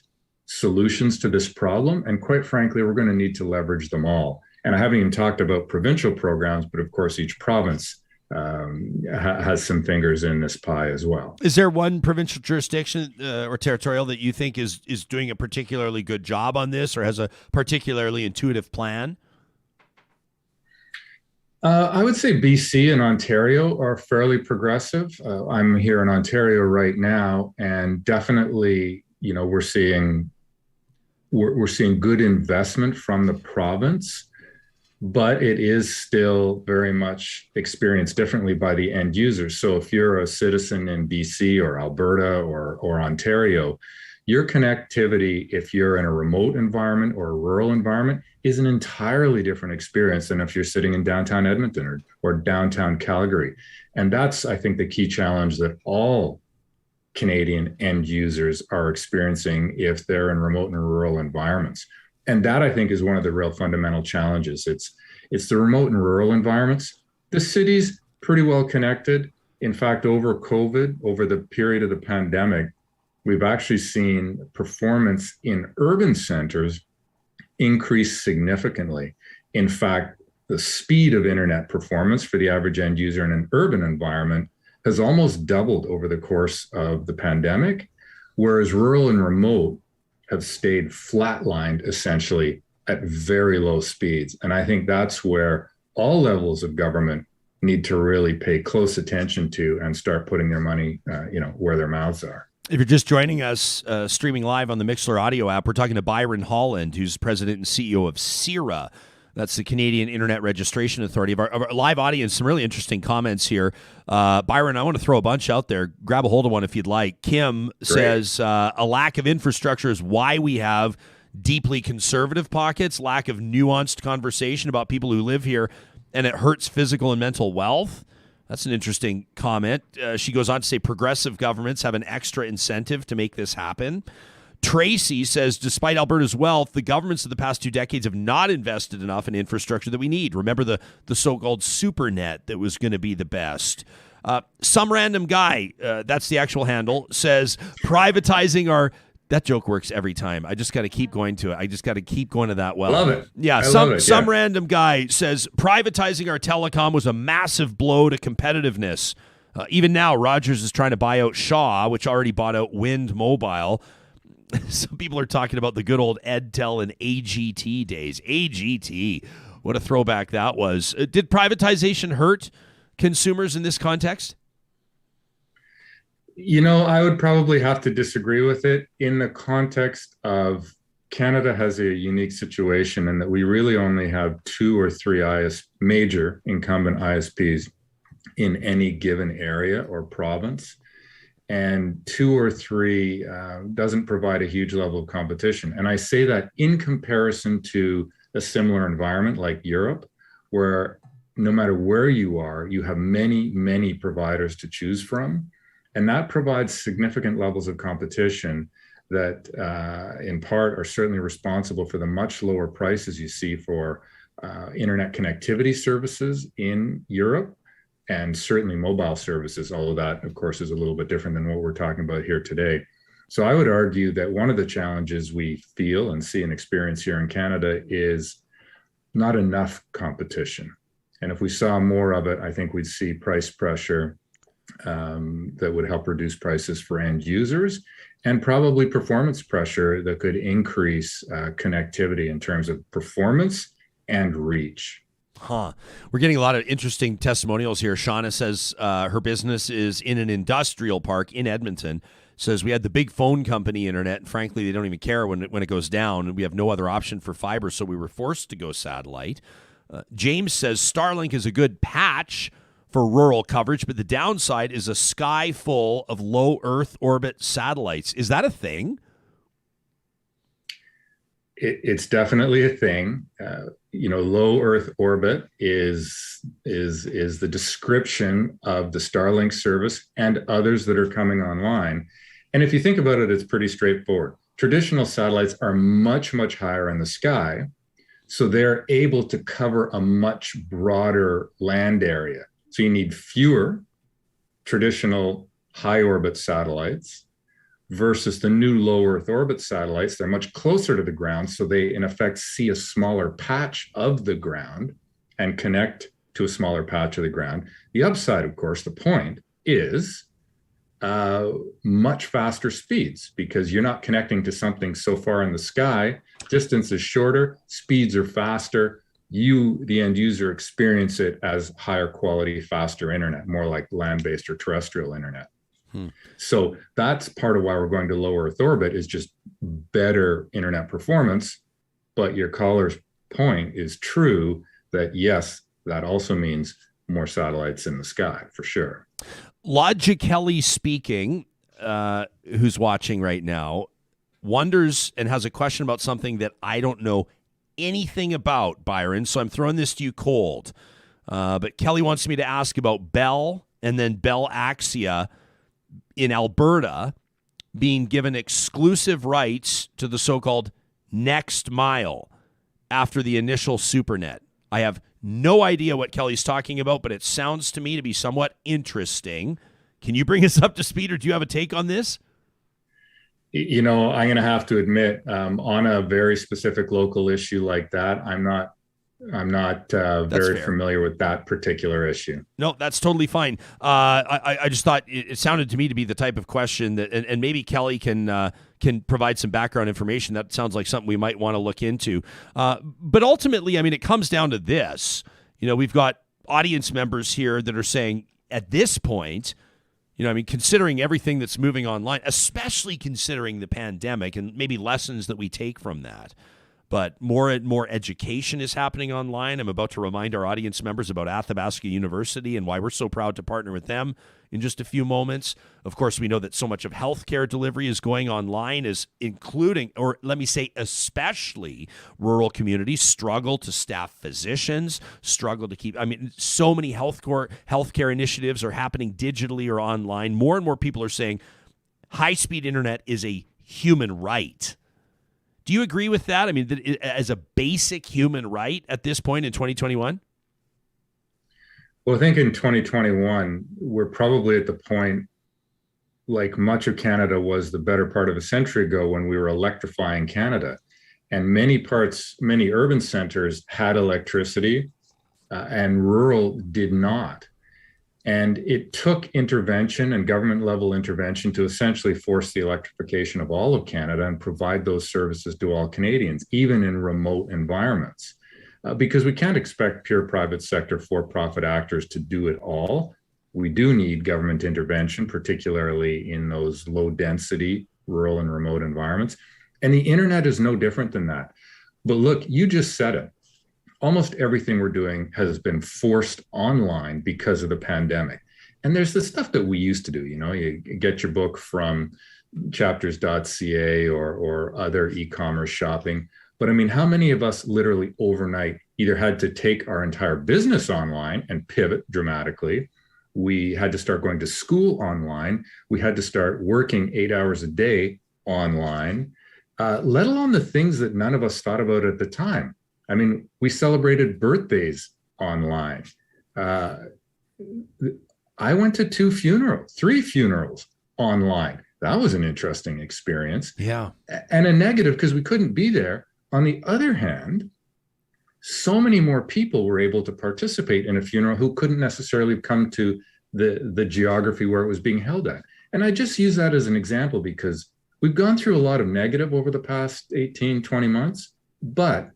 solutions to this problem. And quite frankly, we're going to need to leverage them all. And I haven't even talked about provincial programs, but of course, each province has some fingers in this pie as well. Is there one provincial jurisdiction or territorial that you think is doing a particularly good job on this or has a particularly intuitive plan? I would say BC and Ontario are fairly progressive. I'm here in Ontario right now, and definitely, we're seeing good investment from the province, but it is still very much experienced differently by the end users. So if you're a citizen in BC or Alberta or Ontario, your connectivity, if you're in a remote environment or a rural environment, is an entirely different experience than if you're sitting in downtown Edmonton or downtown Calgary. And that's, I think, the key challenge that all Canadian end users are experiencing if they're in remote and rural environments. And that, I think, is one of the real fundamental challenges. It's the remote and rural environments. The city's pretty well connected. In fact, over COVID, over the period of the pandemic, we've actually seen performance in urban centers increase significantly. In fact, the speed of internet performance for the average end user in an urban environment has almost doubled over the course of the pandemic, whereas rural and remote have stayed flatlined essentially at very low speeds. And I think that's where all levels of government need to really pay close attention to and start putting their money, where their mouths are. If you're just joining us, streaming live on the Mixlr audio app, we're talking to Byron Holland, who's president and CEO of CIRA. That's the Canadian Internet Registration Authority. Of our live audience, some really interesting comments here. Byron, I want to throw a bunch out there. Grab a hold of one if you'd like. Kim says, a lack of infrastructure is why we have deeply conservative pockets, lack of nuanced conversation about people who live here, and it hurts physical and mental wealth. That's an interesting comment. She goes on to say progressive governments have an extra incentive to make this happen. Tracy says, despite Alberta's wealth, the governments of the past 2 decades have not invested enough in infrastructure that we need. Remember the so-called supernet that was going to be the best. Some random guy, that's the actual handle, says privatizing our... That joke works every time. I just got to keep going to it. I just got to keep going to that well. Love it. Yeah, some random guy says privatizing our telecom was a massive blow to competitiveness. Even now, Rogers is trying to buy out Shaw, which already bought out Wind Mobile. Some people are talking about the good old EdTel and AGT days. AGT, what a throwback that was. Did privatization hurt consumers in this context? I would probably have to disagree with it in the context of Canada has a unique situation in that we really only have 2 or 3 major incumbent ISPs in any given area or province. And 2 or 3 doesn't provide a huge level of competition. And I say that in comparison to a similar environment like Europe, where no matter where you are, you have many, many providers to choose from. And that provides significant levels of competition that in part are certainly responsible for the much lower prices you see for internet connectivity services in Europe, and certainly mobile services, although that, of course, is a little bit different than what we're talking about here today. So I would argue that one of the challenges we feel and see and experience here in Canada is not enough competition. And if we saw more of it, I think we'd see price pressure that would help reduce prices for end users, and probably performance pressure that could increase connectivity in terms of performance and reach. We're getting a lot of interesting testimonials here. Shauna says her business is in an industrial park in Edmonton. Says we had the big phone company internet, and frankly, they don't even care when it goes down, and we have no other option for fiber, so we were forced to go satellite. James says Starlink is a good patch for rural coverage, but the downside is a sky full of low Earth orbit satellites. Is that a thing? It's definitely a thing. Low Earth orbit is the description of the Starlink service and others that are coming online. And if you think about it, it's pretty straightforward. Traditional satellites are much, much higher in the sky, so they're able to cover a much broader land area. So you need fewer traditional high orbit satellites versus the new low Earth orbit satellites. They're much closer to the ground, so they in effect see a smaller patch of the ground and connect to a smaller patch of the ground. The upside, of course, the point is much faster speeds, because you're not connecting to something so far in the sky. Distance is shorter, speeds are faster. You, the end user, experience it as higher quality, faster internet, more like land-based or terrestrial internet. So that's part of why we're going to low Earth orbit, is just better internet performance. But your caller's point is true that yes, that also means more satellites in the sky for sure. Logically speaking, who's watching right now, wonders and has a question about something that I don't know anything about, Byron, so I'm throwing this to you cold. But Kelly wants me to ask about Bell and then Bell Axia in Alberta being given exclusive rights to the so-called next mile after the initial supernet. I have no idea what Kelly's talking about, but it sounds to me to be somewhat interesting. Can you bring us up to speed, or do you have a take on this? I'm going to have to admit, on a very specific local issue like that, I'm not very familiar with that particular issue. No, that's totally fine. I just thought it sounded to me to be the type of question that, and maybe Kelly can provide some background information. That sounds like something we might want to look into. But ultimately, I mean, it comes down to this. We've got audience members here that are saying at this point, considering everything that's moving online, especially considering the pandemic and maybe lessons that we take from that, but more and more education is happening online. I'm about to remind our audience members about Athabasca University and why we're so proud to partner with them in just a few moments. Of course, we know that so much of healthcare delivery is going online, including, or let me say especially, rural communities struggle to staff physicians, struggle to keep, so many healthcare initiatives are happening digitally or online. More and more people are saying high-speed internet is a human right. Do you agree with that? As a basic human right at this point in 2021? Well, I think in 2021, we're probably at the point, like much of Canada was the better part of a century ago, when we were electrifying Canada. And many urban centers had electricity and rural did not. And it took intervention and government level intervention to essentially force the electrification of all of Canada and provide those services to all Canadians, even in remote environments. Because we can't expect pure private sector for-profit actors to do it all. We do need government intervention, particularly in those low density, rural and remote environments. And the internet is no different than that. But look, you just said it. Almost everything we're doing has been forced online because of the pandemic. And there's the stuff that we used to do. You get your book from chapters.ca or other e-commerce shopping. But how many of us literally overnight either had to take our entire business online and pivot dramatically? We had to start going to school online. We had to start working 8 hours a day online, let alone the things that none of us thought about at the time. We celebrated birthdays online. I went to 3 funerals online. That was an interesting experience. Yeah. And a negative because we couldn't be there. On the other hand, so many more people were able to participate in a funeral who couldn't necessarily come to the geography where it was being held at. And I just use that as an example because we've gone through a lot of negative over the past 18, 20 months, but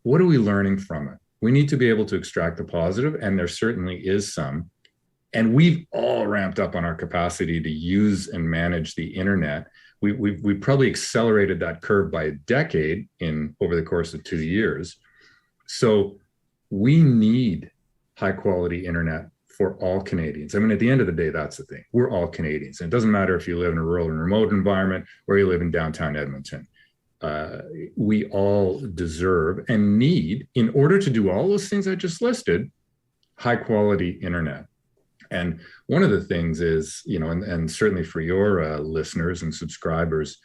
what are we learning from it? We need to be able to extract the positive, and there certainly is some. And we've all ramped up on our capacity to use and manage the internet. We probably accelerated that curve by a decade over the course of 2 years. So we need high quality internet for all Canadians. At the end of the day, that's the thing. We're all Canadians. And it doesn't matter if you live in a rural and remote environment or you live in downtown Edmonton. We all deserve and need, in order to do all those things I just listed, high quality internet. And one of the things is, and certainly for your listeners and subscribers,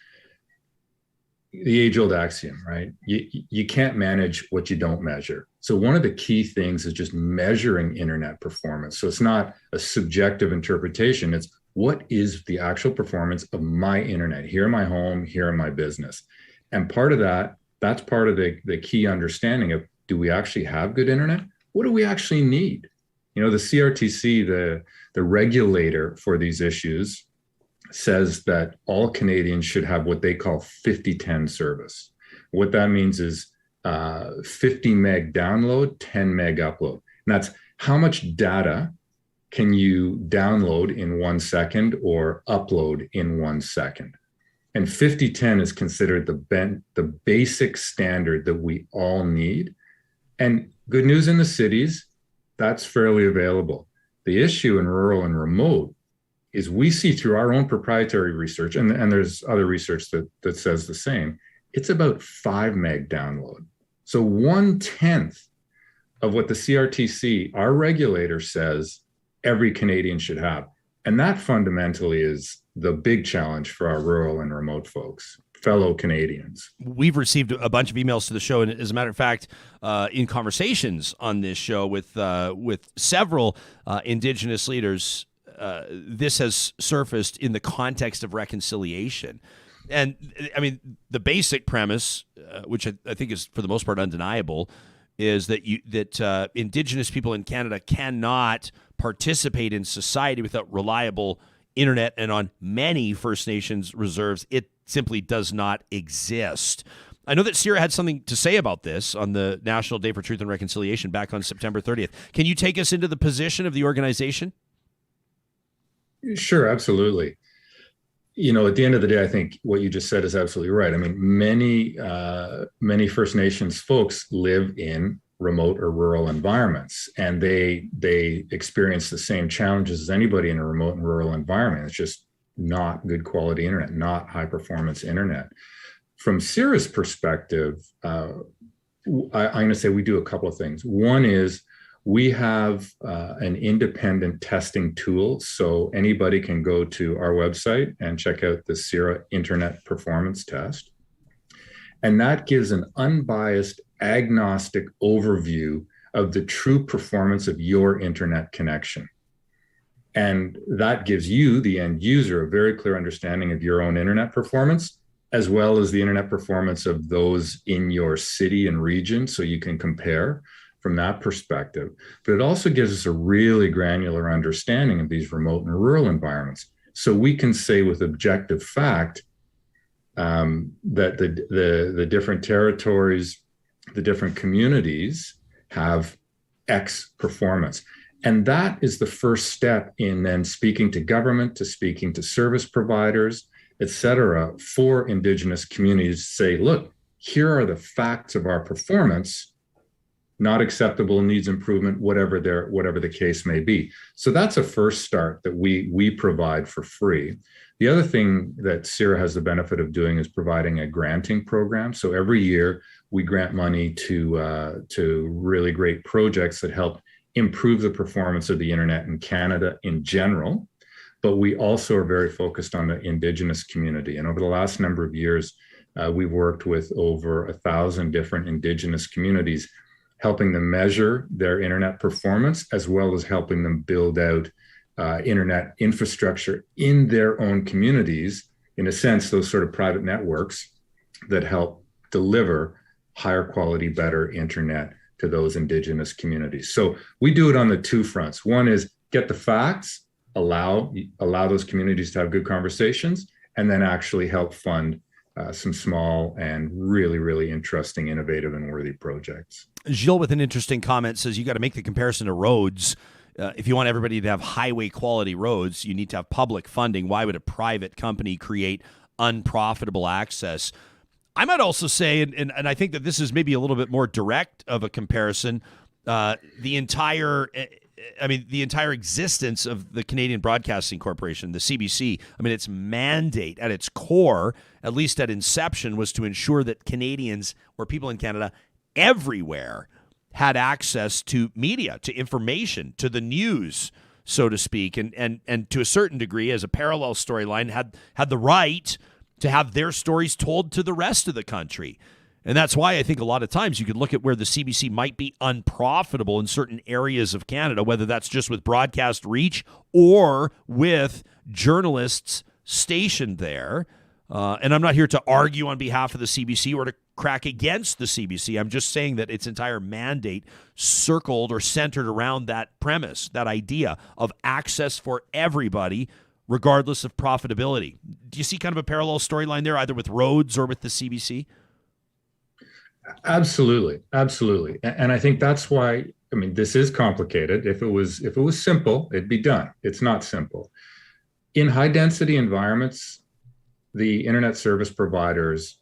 the age-old axiom, right? You can't manage what you don't measure. So one of the key things is just measuring internet performance. So it's not a subjective interpretation. It's what is the actual performance of my internet here in my home, here in my business. And part of that's part of the key understanding of, do we actually have good internet? What do we actually need? The CRTC, the regulator for these issues, says that all Canadians should have what they call 50-10 service. What that means is 50 meg download, 10 meg upload. And that's how much data can you download in 1 second or upload in 1 second. And 50-10 is considered the basic standard that we all need. And good news in the cities, that's fairly available. The issue in rural and remote is we see through our own proprietary research, and there's other research that says the same, it's about 5 meg download. So 1/10 of what the CRTC, our regulator, says every Canadian should have. And that fundamentally is the big challenge for our rural and remote folks, fellow Canadians. We've received a bunch of emails to the show, and as a matter of fact, in conversations on this show with several Indigenous leaders, this has surfaced in the context of reconciliation. And the basic premise, which I think is for the most part undeniable, is that Indigenous people in Canada cannot participate in society without reliable internet, and on many First Nations reserves, it simply does not exist. I know that Sierra had something to say about this on the National Day for Truth and Reconciliation back on September 30th. Can you take us into the position of the organization? Sure, absolutely. At the end of the day, I think what you just said is absolutely right. I mean, many First Nations folks live in remote or rural environments, and they experience the same challenges as anybody in a remote and rural environment. It's just not good quality internet, not high performance internet. From Sierra's perspective, I'm going to say we do a couple of things. One is we have an independent testing tool, so anybody can go to our website and check out the Sierra Internet Performance Test. And that gives an unbiased, agnostic overview of the true performance of your internet connection. And that gives you, the end user, a very clear understanding of your own internet performance, as well as the internet performance of those in your city and region, so you can compare from that perspective. But it also gives us a really granular understanding of these remote and rural environments. So we can say with objective fact that the different territories, the different communities have X performance. And that is the first step in then speaking to government, to speaking to service providers, et cetera, for Indigenous communities to say, look, here are the facts of our performance, not acceptable, needs improvement, whatever the case may be. So that's a first start that we provide for free. The other thing that Sierra has the benefit of doing is providing a granting program. So every year we grant money to really great projects that help improve the performance of the internet in Canada in general. But we also are very focused on the Indigenous community. And over the last number of years, we've worked with over 1,000 different Indigenous communities, helping them measure their internet performance, as well as helping them build out internet infrastructure in their own communities. In a sense, those sort of private networks that help deliver higher quality, better internet to those Indigenous communities. So we do it on the two fronts. One is get the facts, allow those communities to have good conversations, and then actually help fund some small and really, really interesting, innovative, and worthy projects. Gilles, with an interesting comment, says you got to make the comparison to roads. If you want everybody to have highway quality roads, you need to have public funding. Why would a private company create unprofitable access? I might also say, and I think that this is maybe a little bit more direct of a comparison, the entire existence of the Canadian Broadcasting Corporation, the CBC, its mandate at its core, at least at inception, was to ensure that Canadians, or people in Canada everywhere, had access to media, to information, to the news, so to speak, and to a certain degree, as a parallel storyline, had the right to have their stories told to the rest of the country. And that's why I think a lot of times you could look at where the CBC might be unprofitable in certain areas of Canada, whether that's just with broadcast reach or with journalists stationed there. And I'm not here to argue on behalf of the CBC or to crack against the CBC. I'm just saying that its entire mandate circled or centered around that premise, that idea of access for everybody, regardless of profitability. Do you see kind of a parallel storyline there, either with roads or with the CBC? Absolutely. And I think that's why, this is complicated. If it was simple, it'd be done. It's not simple. In high density environments, the internet service providers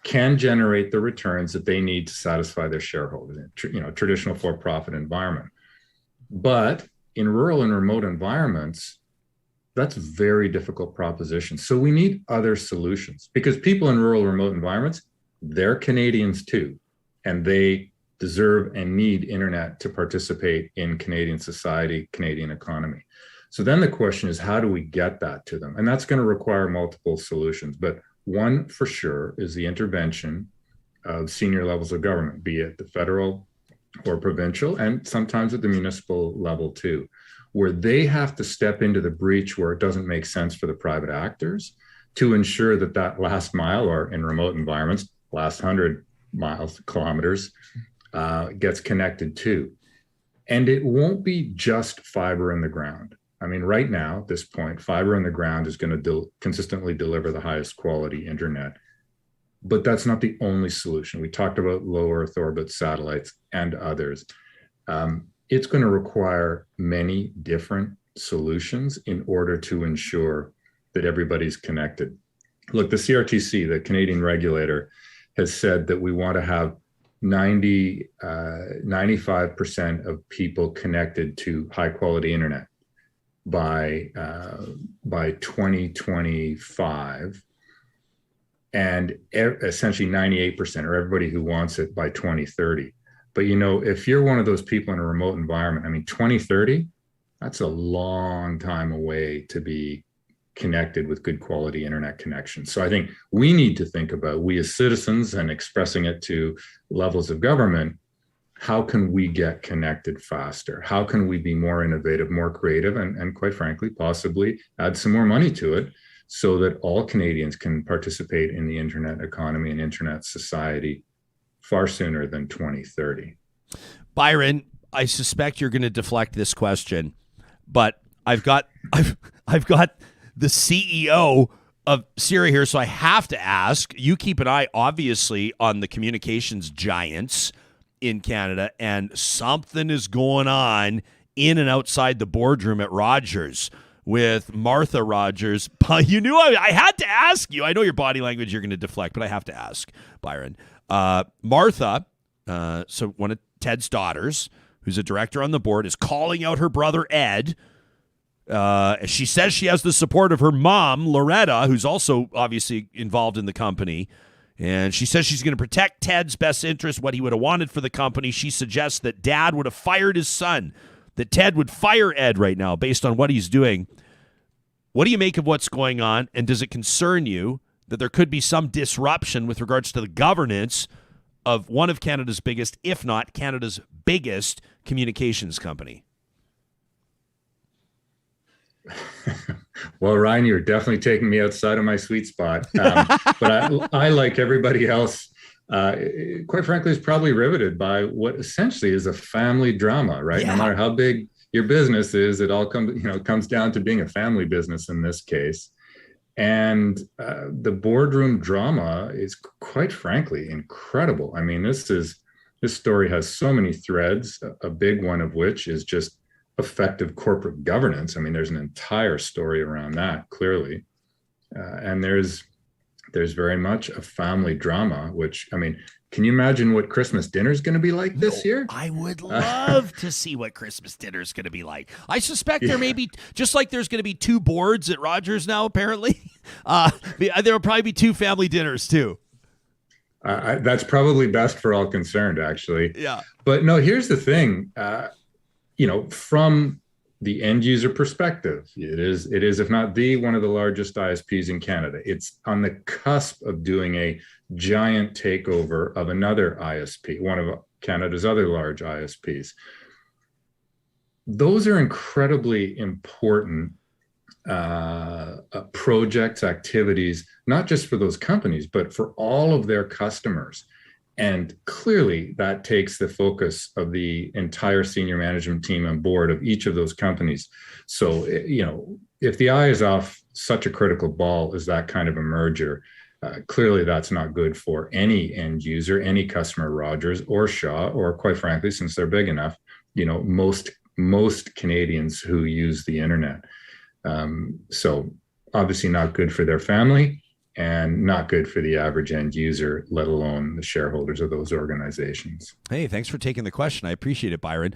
can generate the returns that they need to satisfy their shareholders in traditional for-profit environment. But in rural and remote environments, that's a very difficult proposition. So we need other solutions, because people in rural remote environments, they're Canadians too, and they deserve and need internet to participate in Canadian society, Canadian economy. So then the question is, how do we get that to them? And that's going to require multiple solutions. But one for sure is the intervention of senior levels of government, be it the federal or provincial, and sometimes at the municipal level too, where they have to step into the breach where it doesn't make sense for the private actors to ensure that that last mile, or in remote environments, last 100 kilometers, gets connected to. And it won't be just fiber in the ground. Right now, at this point, fiber in the ground is going to consistently deliver the highest quality internet. But that's not the only solution. We talked about low Earth orbit satellites and others. It's going to require many different solutions in order to ensure that everybody's connected. Look, the CRTC, the Canadian regulator, has said that we want to have 95% of people connected to high quality internet by 2025, and essentially 98%, or everybody who wants it, by 2030. But if you're one of those people in a remote environment, 2030, that's a long time away to be connected with good quality internet connection. So I think we need to think about, we as citizens, and expressing it to levels of government, how can we get connected faster? How can we be more innovative, more creative, and quite frankly, possibly add some more money to it so that all Canadians can participate in the internet economy and internet society far sooner than 2030. Byron, I suspect you're going to deflect this question, but I've got the CEO of Syria here, so I have to ask. You keep an eye, obviously, on the communications giants in Canada, and something is going on in and outside the boardroom at Rogers with Martha Rogers. You knew I had to ask you. I know your body language, you're going to deflect, but I have to ask, Byron. Martha, so one of Ted's daughters, who's a director on the board, is calling out her brother Ed. She says she has the support of her mom, Loretta, who's also obviously involved in the company. And she says she's going to protect Ted's best interest, what he would have wanted for the company. She suggests that Dad would have fired his son, that Ted would fire Ed right now based on what he's doing. What do you make of what's going on? And does it concern you that there could be some disruption with regards to the governance of one of Canada's biggest, if not Canada's biggest, communications company? Well, Ryan, you're definitely taking me outside of my sweet spot. But I, like everybody else, quite frankly, is probably riveted by what essentially is a family drama, right? Yeah. No matter how big your business is, it all comes down to being a family business in this case. And the boardroom drama is, quite frankly, incredible. This story has so many threads, a big one of which is just effective corporate governance. There's an entire story around that, clearly. And there's very much a family drama, which, can you imagine what Christmas dinner is going to be like this year? I would love to see what Christmas dinner is going to be like. I suspect there may be, just like there's going to be two boards at Rogers now, apparently, there will probably be two family dinners too. That's probably best for all concerned, actually. Yeah. But no, here's the thing. From the end user perspective, it is, if not one of the largest ISPs in Canada. It's on the cusp of doing a giant takeover of another ISP, one of Canada's other large ISPs. Those are incredibly important projects, activities, not just for those companies, but for all of their customers. And clearly that takes the focus of the entire senior management team and board of each of those companies. So, if the eye is off such a critical ball as that kind of a merger, clearly that's not good for any end user, any customer, Rogers or Shaw, or quite frankly, since they're big enough, most Canadians who use the internet. So obviously not good for their family, and not good for the average end user, let alone the shareholders of those organizations. Hey, thanks for taking the question. I appreciate it, Byron.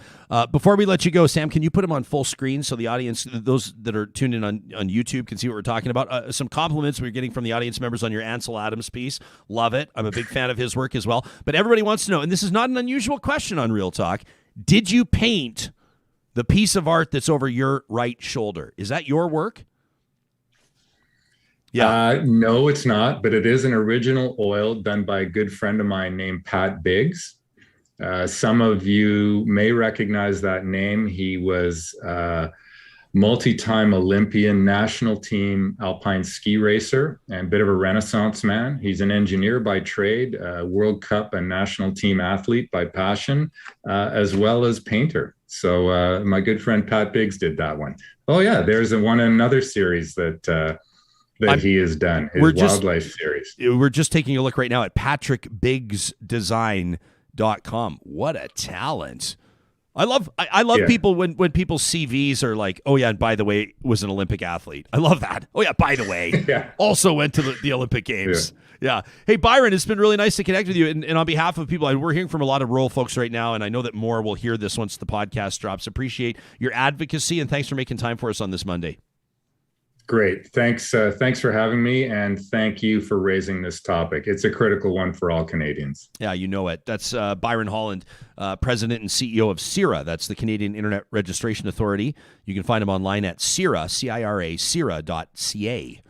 Before we let you go, Sam, can you put them on full screen so the audience, those that are tuned in on YouTube, can see what we're talking about? Some compliments we're getting from the audience members on your Ansel Adams piece. Love it. I'm a big fan of his work as well. But everybody wants to know, and this is not an unusual question on Real Talk, did you paint the piece of art that's over your right shoulder? Is that your work? Yeah. No, it's not, but it is an original oil done by a good friend of mine named Pat Biggs. Some of you may recognize that name. He was multi-time Olympian, national team alpine ski racer, and a bit of a Renaissance man. He's an engineer by trade, World Cup and national team athlete by passion, as well as painter. So my good friend Pat Biggs did that one. Oh yeah, there's another series that that he has done, his wildlife series. We're just taking a look right now at patrickbiggsdesign.com. What a talent. I love people when people's CVs are like, oh yeah, and by the way, was an Olympic athlete. I love that. Oh yeah, by the way, also went to the Olympic Games. Yeah. Hey, Byron, it's been really nice to connect with you. And on behalf of people, and we're hearing from a lot of rural folks right now, and I know that more will hear this once the podcast drops. Appreciate your advocacy, and thanks for making time for us on this Monday. Great. Thanks for having me, and thank you for raising this topic. It's a critical one for all Canadians. Yeah, you know it. That's Byron Holland, President and CEO of CIRA. That's the Canadian Internet Registration Authority. You can find him online at CIRA, C-I-R-A, CIRA.ca.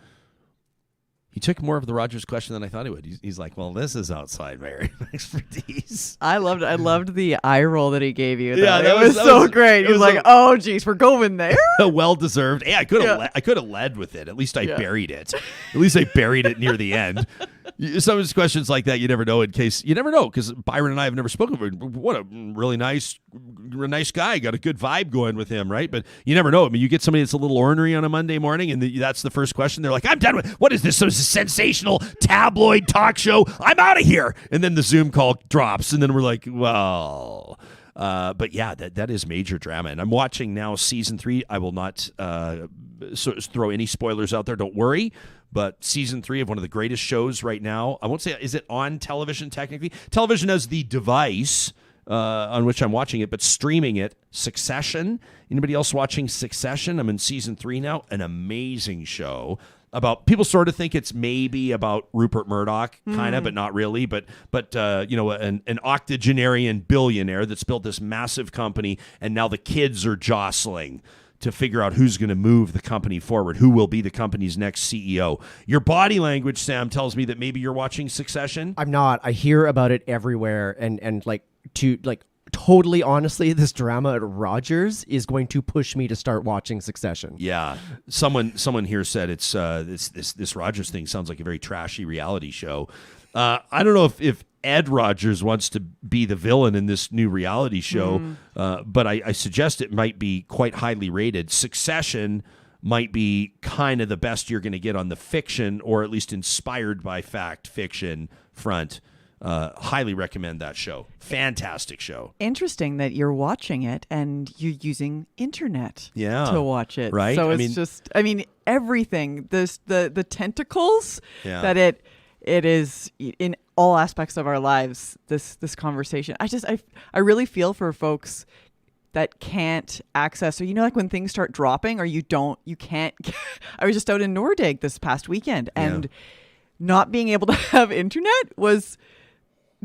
He took more of the Rogers question than I thought he would. He's like, well, this is outside my expertise. I loved the eye roll that he gave you. Yeah, that was so great. He was like, oh, geez, we're going there. Well-deserved. Hey, I could have led with it. At least I buried it. At least I buried it near the end. Some of his questions like that, you never know, because Byron and I have never spoken with him. What a really nice guy. Got a good vibe going with him, right? But you never know. I mean, you get somebody that's a little ornery on a Monday morning, and that's the first question. They're like, I'm done with what is this? So it's a sensational tabloid talk show. I'm out of here. And then the Zoom call drops, and then we're like, well... but yeah, that is major drama. And I'm watching now season 3. I will not throw any spoilers out there. Don't worry. But season 3 of one of the greatest shows right now. I won't say, is it on television technically? Television as the device on which I'm watching it, but streaming it. Succession. Anybody else watching Succession? I'm in season 3 now. An amazing show. About people sort of think it's maybe about Rupert Murdoch, kind of, but not really. But an octogenarian billionaire that's built this massive company, and now the kids are jostling to figure out who's going to move the company forward, who will be the company's next CEO. Your body language, Sam, tells me that maybe you're watching Succession. I'm not. I hear about it everywhere, and totally honestly, this drama at Rogers is going to push me to start watching Succession. Yeah. Someone here said it's this Rogers thing sounds like a very trashy reality show. I don't know if Ed Rogers wants to be the villain in this new reality show, but I suggest it might be quite highly rated. Succession might be kind of the best you're going to get on the fiction, or at least inspired by fact fiction front. Highly recommend that show. Fantastic show. Interesting that you're watching it and you're using internet to watch it. Right? So it's everything. The tentacles that it is in all aspects of our lives, this conversation. I really feel for folks that can't access, or like when things start dropping, or you can't. I was just out in Nordig this past weekend, and not being able to have internet was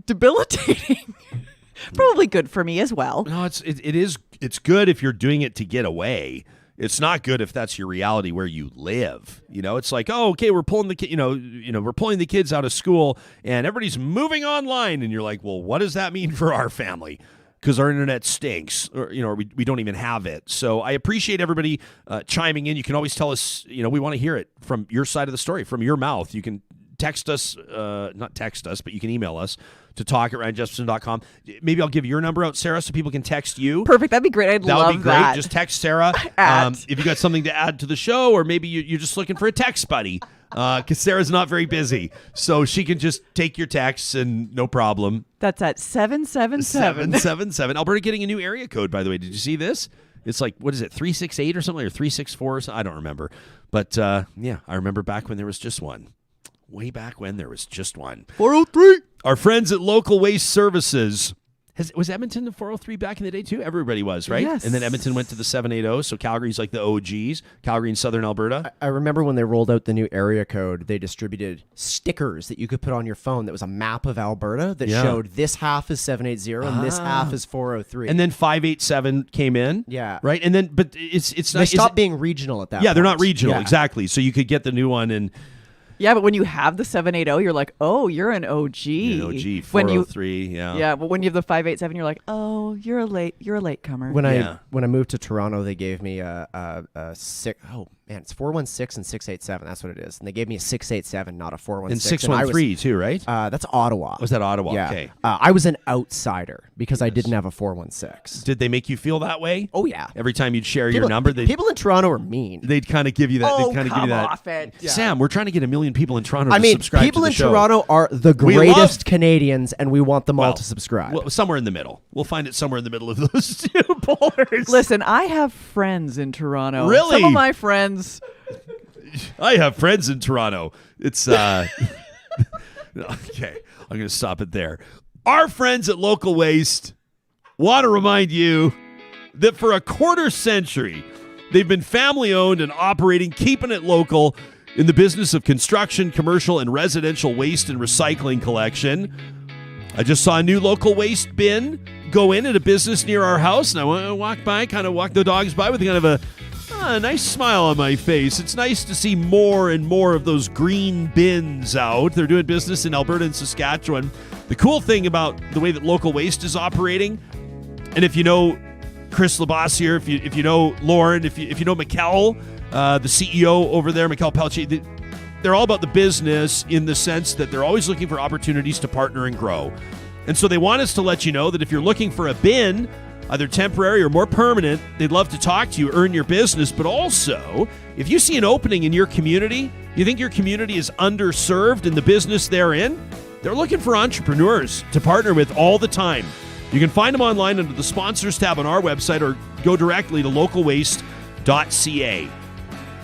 debilitating. Probably good for me as well. No, it's good if you're doing it to get away. It's not good if that's your reality where you live. It's like, oh, okay, we're pulling we're pulling the kids out of school and everybody's moving online, and you're like, well, what does that mean for our family? Because our internet stinks, or we don't even have it. So I appreciate everybody chiming in. You can always tell us, we want to hear it from your side of the story, from your mouth. You can text us, not text us, but you can email us to talk@ryanjesperson.com. Maybe I'll give your number out, Sarah, so people can text you. Perfect. That'd be great. That would be great. That. Just text Sarah. If you got something to add to the show, or maybe you're just looking for a text buddy, because Sarah's not very busy. So she can just take your texts and no problem. That's at 777. 777. Alberta getting a new area code, by the way. Did you see this? It's like, what is it, 368 or something, or 364 or something? I don't remember. But I remember back when there was just one. Way back when there was just one. 403. Our friends at Local Waste Services. Was Edmonton the 403 back in the day too? Everybody was, right? Yes. And then Edmonton went to the 780. So Calgary's like the OGs. Calgary in southern Alberta. I remember when they rolled out the new area code, they distributed stickers that you could put on your phone that was a map of Alberta that showed this half is 780 and this half is 403. And then 587 came in. Yeah. Right? And then, but it's not. They stopped being regional at that point. Yeah, they're not regional. Exactly. So you could get the new one and... Yeah, but when you have the 780, you're like, oh, you're an OG. You're an OG, 403, Yeah, but when you have the 587, you're like, oh, you're a latecomer. When I moved to Toronto, they gave me a Man, it's 416 and 687. That's what it is. And they gave me a 687, not a 416. And 613 too, right? That's Ottawa. Was that Ottawa? Yeah. Okay. I was an outsider because I didn't have a 416. Did they make you feel that way? Oh, yeah. Every time you'd share your number, people in Toronto are mean. they'd kind of give you that. Oh, they'd kind of give you that. off it. Yeah. Sam, we're trying to get 1 million people in Toronto to subscribe people to the in show. Toronto are the greatest Canadians, and we want them all to subscribe. Well, somewhere in the middle. We'll find it somewhere in the middle of those two polars. Listen, I have friends in Toronto. Really? Some of my friends. I have friends in Toronto. It's okay. I'm going to stop it there. Our friends at Local Waste want to remind you that for a quarter century, they've been family-owned and operating, keeping it local in the business of construction, commercial, and residential waste and recycling collection. I just saw a new Local Waste bin go in at a business near our house, and I walk the dogs by with kind of a nice smile on my face. It's nice to see more and more of those green bins out. They're doing business in Alberta and Saskatchewan. The cool thing about the way that Local Waste is operating, and if you know Chris Labossiere, if you know Lauren, if you know Mikkel, the CEO over there, Mikkel Pelche, they're all about the business in the sense that they're always looking for opportunities to partner and grow. And so they want us to let you know that if you're looking for a bin, either temporary or more permanent, they'd love to talk to you, earn your business. But also, if you see an opening in your community, you think your community is underserved in the business they're in, they're looking for entrepreneurs to partner with all the time. You can find them online under the sponsors tab on our website or go directly to localwaste.ca.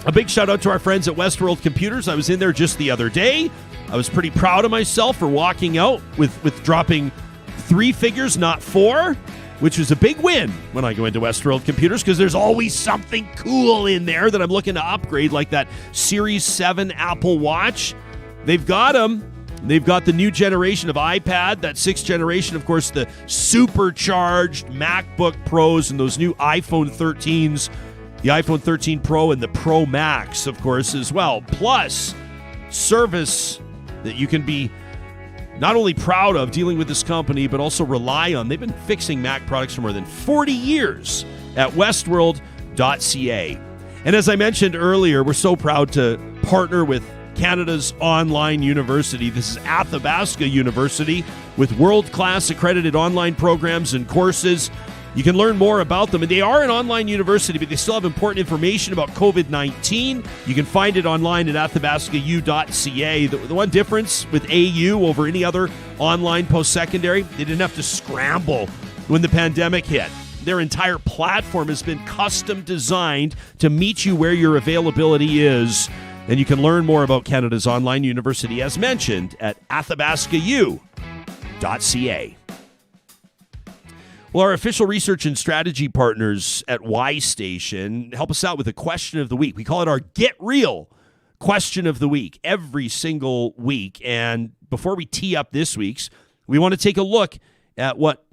A big shout out to our friends at Westworld Computers. I was in there just the other day. I was pretty proud of myself for walking out with dropping 3 figures, not 4, which is a big win when I go into Westworld Computers because there's always something cool in there that I'm looking to upgrade, like that Series 7 Apple Watch. They've got them. They've got the new generation of iPad, that 6th generation, of course, the supercharged MacBook Pros and those new iPhone 13s, the iPhone 13 Pro and the Pro Max, of course, as well. Plus, service that you can be not only proud of dealing with this company, but also rely on. They've been fixing Mac products for more than 40 years at westworld.ca. And as I mentioned earlier, we're so proud to partner with Canada's online university. This is Athabasca University with world-class accredited online programs and courses. You can learn more about them. And they are an online university, but they still have important information about COVID-19. You can find it online at athabascau.ca. The one difference with AU over any other online post-secondary, they didn't have to scramble when the pandemic hit. Their entire platform has been custom designed to meet you where your availability is. And you can learn more about Canada's online university, as mentioned, at athabascau.ca. Well, our official research and strategy partners at Y Station help us out with a question of the week. We call it our Get Real question of the week every single week. And before we tee up this week's, we want to take a look at what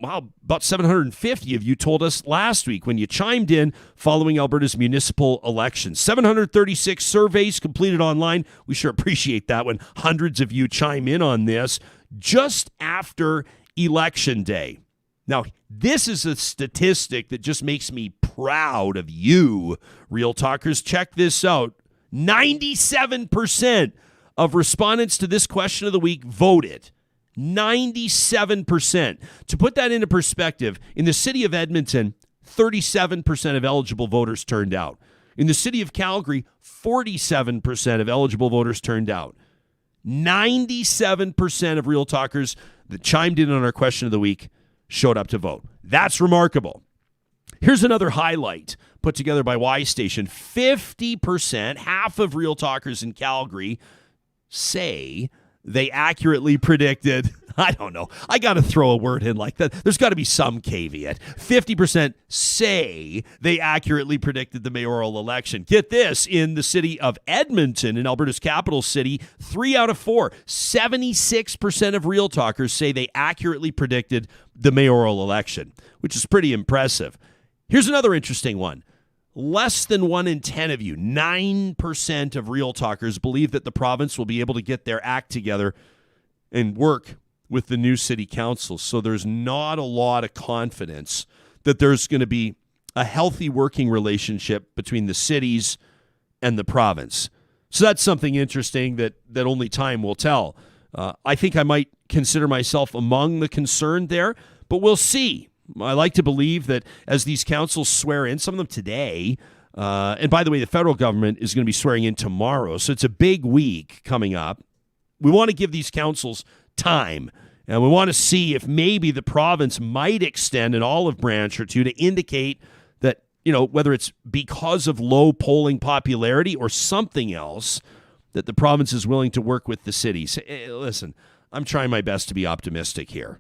about 750 of you told us last week when you chimed in following Alberta's municipal elections. 736 surveys completed online. We sure appreciate that when hundreds of you chime in on this just after Election Day. Now, this is a statistic that just makes me proud of you, Real Talkers. Check this out. 97% of respondents to this question of the week voted. 97%. To put that into perspective, in the city of Edmonton, 37% of eligible voters turned out. In the city of Calgary, 47% of eligible voters turned out. 97% of Real Talkers that chimed in on our question of the week showed up to vote. That's remarkable. Here's another highlight put together by Y Station. 50%, half of Real Talkers in Calgary, say they accurately predicted, I don't know, I got to throw a word in like that. There's got to be some caveat. 50% say they accurately predicted the mayoral election. Get this, in the city of Edmonton, in Alberta's capital city, 3 out of 4, 76% of Real Talkers say they accurately predicted the mayoral election, which is pretty impressive. Here's another interesting one. Less than 1 in 10 of you, 9% of Real Talkers, believe that the province will be able to get their act together and work with the new city council. So there's not a lot of confidence that there's going to be a healthy working relationship between the cities and the province. So that's something interesting that only time will tell. I think I might consider myself among the concerned there, but we'll see. I like to believe that as these councils swear in, some of them today, and by the way, the federal government is going to be swearing in tomorrow, so it's a big week coming up. We want to give these councils time, and we want to see if maybe the province might extend an olive branch or two to indicate that, whether it's because of low polling popularity or something else, that the province is willing to work with the cities. Listen, I'm trying my best to be optimistic here.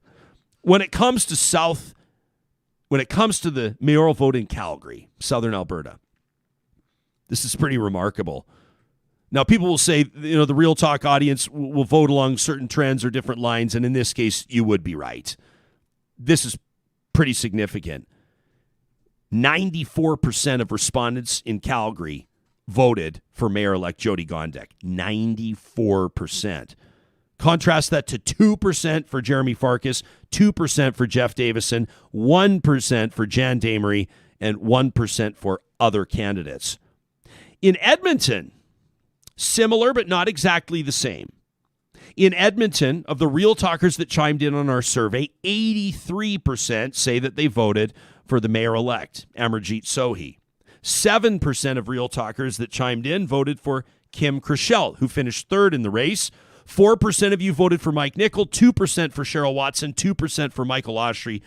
When it comes to the mayoral vote in Calgary, Southern Alberta, this is pretty remarkable. Now, people will say, the Real Talk audience will vote along certain trends or different lines, and in this case, you would be right. This is pretty significant. 94% of respondents in Calgary voted for Mayor-elect Jyoti Gondek. 94%. Contrast that to 2% for Jeremy Farkas, 2% for Jeff Davison, 1% for Jan Damery, and 1% for other candidates. In Edmonton, similar but not exactly the same. In Edmonton, of the Real Talkers that chimed in on our survey, 83% say that they voted for the mayor-elect, Amarjeet Sohi. 7% of Real Talkers that chimed in voted for Kim Krichel, who finished third in the race. 4% of you voted for Mike Nickel, 2% for Cheryl Watson, 2% for Michael Oshry,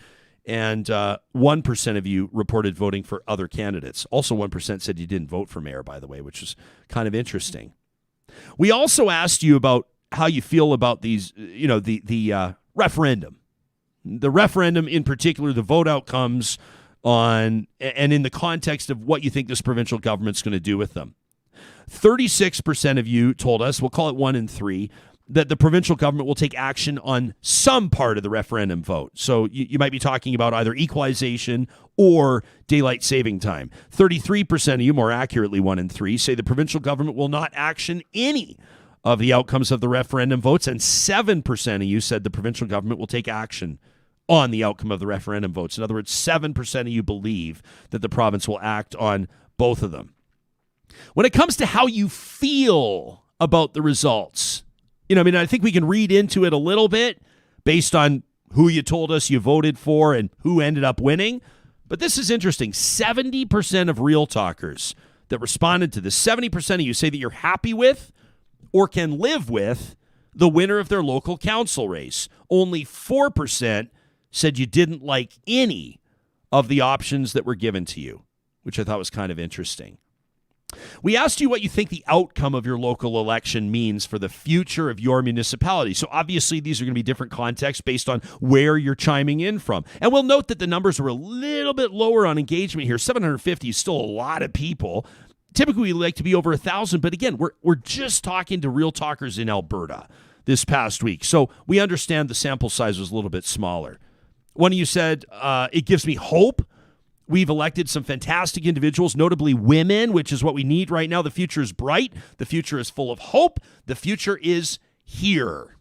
and 1% of you reported voting for other candidates. Also, 1% said you didn't vote for mayor, by the way, which is kind of interesting. We also asked you about how you feel about these, the referendum. The referendum in particular, the vote outcomes on, and in the context of what you think this provincial government's going to do with them. 36% of you told us, we'll call it 1 in 3, that the provincial government will take action on some part of the referendum vote. So you might be talking about either equalization or daylight saving time. 33% of you, more accurately 1 in 3, say the provincial government will not action any of the outcomes of the referendum votes, and 7% of you said the provincial government will take action on the outcome of the referendum votes. In other words, 7% of you believe that the province will act on both of them. When it comes to how you feel about the results, I think we can read into it a little bit based on who you told us you voted for and who ended up winning. But this is interesting. 70% of Real Talkers that responded to this, 70% of you say that you're happy with or can live with the winner of their local council race. Only 4% said you didn't like any of the options that were given to you, which I thought was kind of interesting. We asked you what you think the outcome of your local election means for the future of your municipality. So obviously these are going to be different contexts based on where you're chiming in from. And we'll note that the numbers are a little bit lower on engagement here. 750 is still a lot of people. Typically we like to be over 1,000, but again, we're just talking to Real Talkers in Alberta this past week. So we understand the sample size was a little bit smaller. One of you said, it gives me hope. We've elected some fantastic individuals, notably women, which is what we need right now. The future is bright. The future is full of hope. The future is here.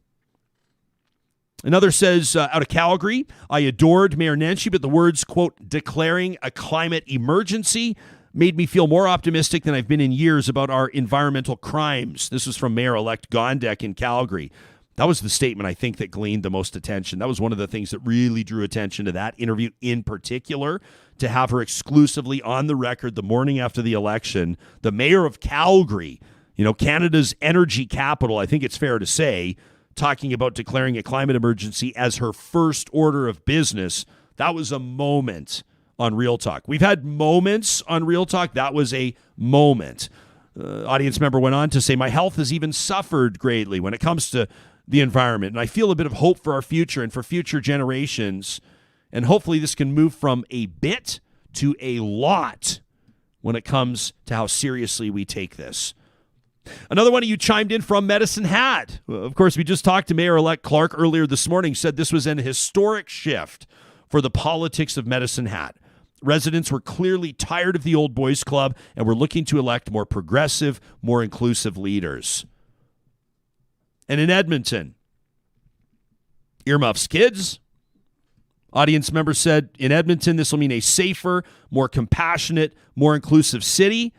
Another says, out of Calgary, I adored Mayor Nenshi, but the words, quote, declaring a climate emergency made me feel more optimistic than I've been in years about our environmental crimes. This was from Mayor-elect Gondek in Calgary. That was the statement, I think, that gleaned the most attention. That was one of the things that really drew attention to that interview in particular, to have her exclusively on the record the morning after the election. The mayor of Calgary, Canada's energy capital, I think it's fair to say, talking about declaring a climate emergency as her first order of business. That was a moment on Real Talk. We've had moments on Real Talk. That was a moment. Audience member went on to say, my health has even suffered greatly when it comes to the environment. And I feel a bit of hope for our future and for future generations. And hopefully this can move from a bit to a lot when it comes to how seriously we take this. Another one of you chimed in from Medicine Hat. Of course, we just talked to Mayor-elect Clark earlier this morning, said this was an historic shift for the politics of Medicine Hat. Residents were clearly tired of the old boys club and were looking to elect more progressive, more inclusive leaders. And in Edmonton, earmuffs kids. Audience member said, in Edmonton, this will mean a safer, more compassionate, more inclusive city.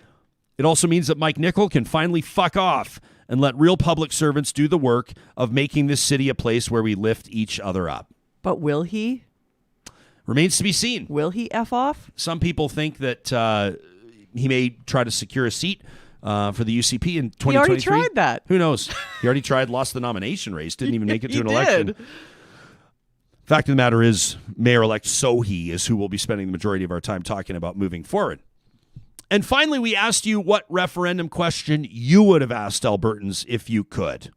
It also means that Mike Nickel can finally fuck off and let real public servants do the work of making this city a place where we lift each other up. But will he? Remains to be seen. Will he F off? Some people think that he may try to secure a seat for the UCP in 2023. He already tried that. Who knows? He already tried, lost the nomination race, didn't even make it to He an election. did. Fact of the matter is, Mayor-elect Sohi is who we'll be spending the majority of our time talking about moving forward. And finally, we asked you what referendum question you would have asked Albertans if you could.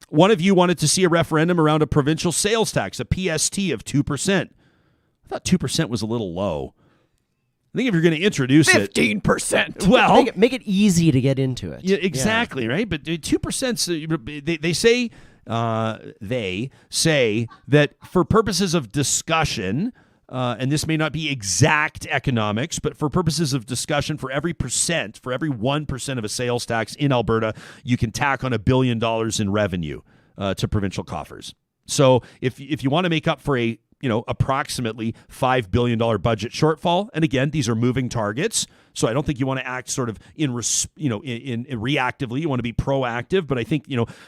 One of you wanted to see a referendum around a provincial sales tax, a PST of 2%. I thought 2% was a little low. I think if you're going to introduce 15%. Well, Make it easy to get into it. yeah, exactly, right? But 2%, they say that for purposes of discussion, and this may not be exact economics, but for purposes of discussion, for every 1% of a sales tax in Alberta, you can tack on $1 billion in revenue to provincial coffers. So if you want to make up for a approximately $5 billion budget shortfall. And again, these are moving targets. So I don't think you want to act sort of in reactively. You want to be proactive. But I think,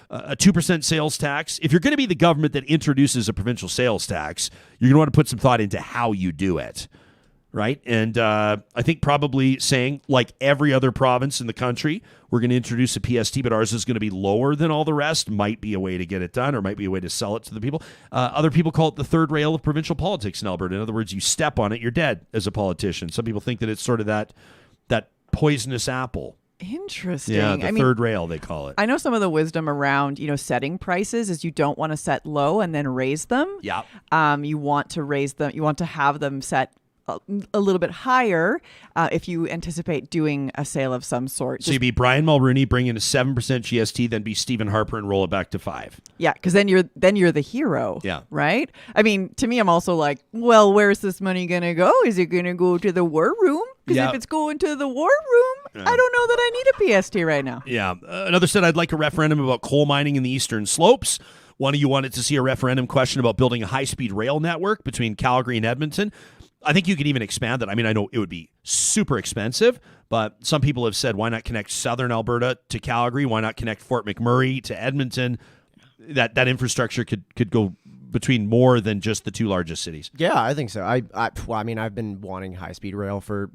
a 2% sales tax, if you're going to be the government that introduces a provincial sales tax, you're going to want to put some thought into how you do it. Right. And I think probably saying, like every other province in the country, we're going to introduce a PST, but ours is going to be lower than all the rest, might be a way to get it done, or might be a way to sell it to the people. Other people call it the third rail of provincial politics in Alberta. In other words, you step on it, you're dead as a politician. Some people think that it's sort of that poisonous apple. Interesting. Yeah, the third rail, they call it. I know some of the wisdom around, setting prices is you don't want to set low and then raise them. Yeah. You want to raise them. You want to have them set a little bit higher if you anticipate doing a sale of some sort. So you'd be Brian Mulrooney, bring in a 7% GST, then be Stephen Harper and roll it back to 5%. Yeah, because then you're the hero. Yeah. Right? I mean, to me, I'm also like, well, where's this money going to go? Is it going to go to the war room? Because if it's going to the war room, I don't know that I need a PST right now. Yeah. Another said, I'd like a referendum about coal mining in the Eastern Slopes. One of you wanted to see a referendum question about building a high-speed rail network between Calgary and Edmonton. I think you could even expand that. I mean, I know it would be super expensive, but some people have said, why not connect southern Alberta to Calgary? Why not connect Fort McMurray to Edmonton? That infrastructure could go between more than just the two largest cities. Yeah, I think so. I've been wanting high-speed rail for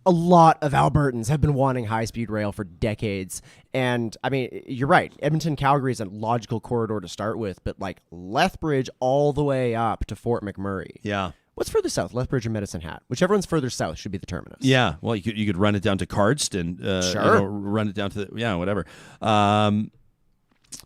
a lot of Albertans have been wanting high-speed rail for decades. And I mean, you're right. Edmonton, Calgary is a logical corridor to start with, but like Lethbridge all the way up to Fort McMurray. Yeah. What's further south, Lethbridge or Medicine Hat? Whichever one's further south should be the terminus. Yeah, well, you could run it down to Cardston. Sure. Run it down to whatever.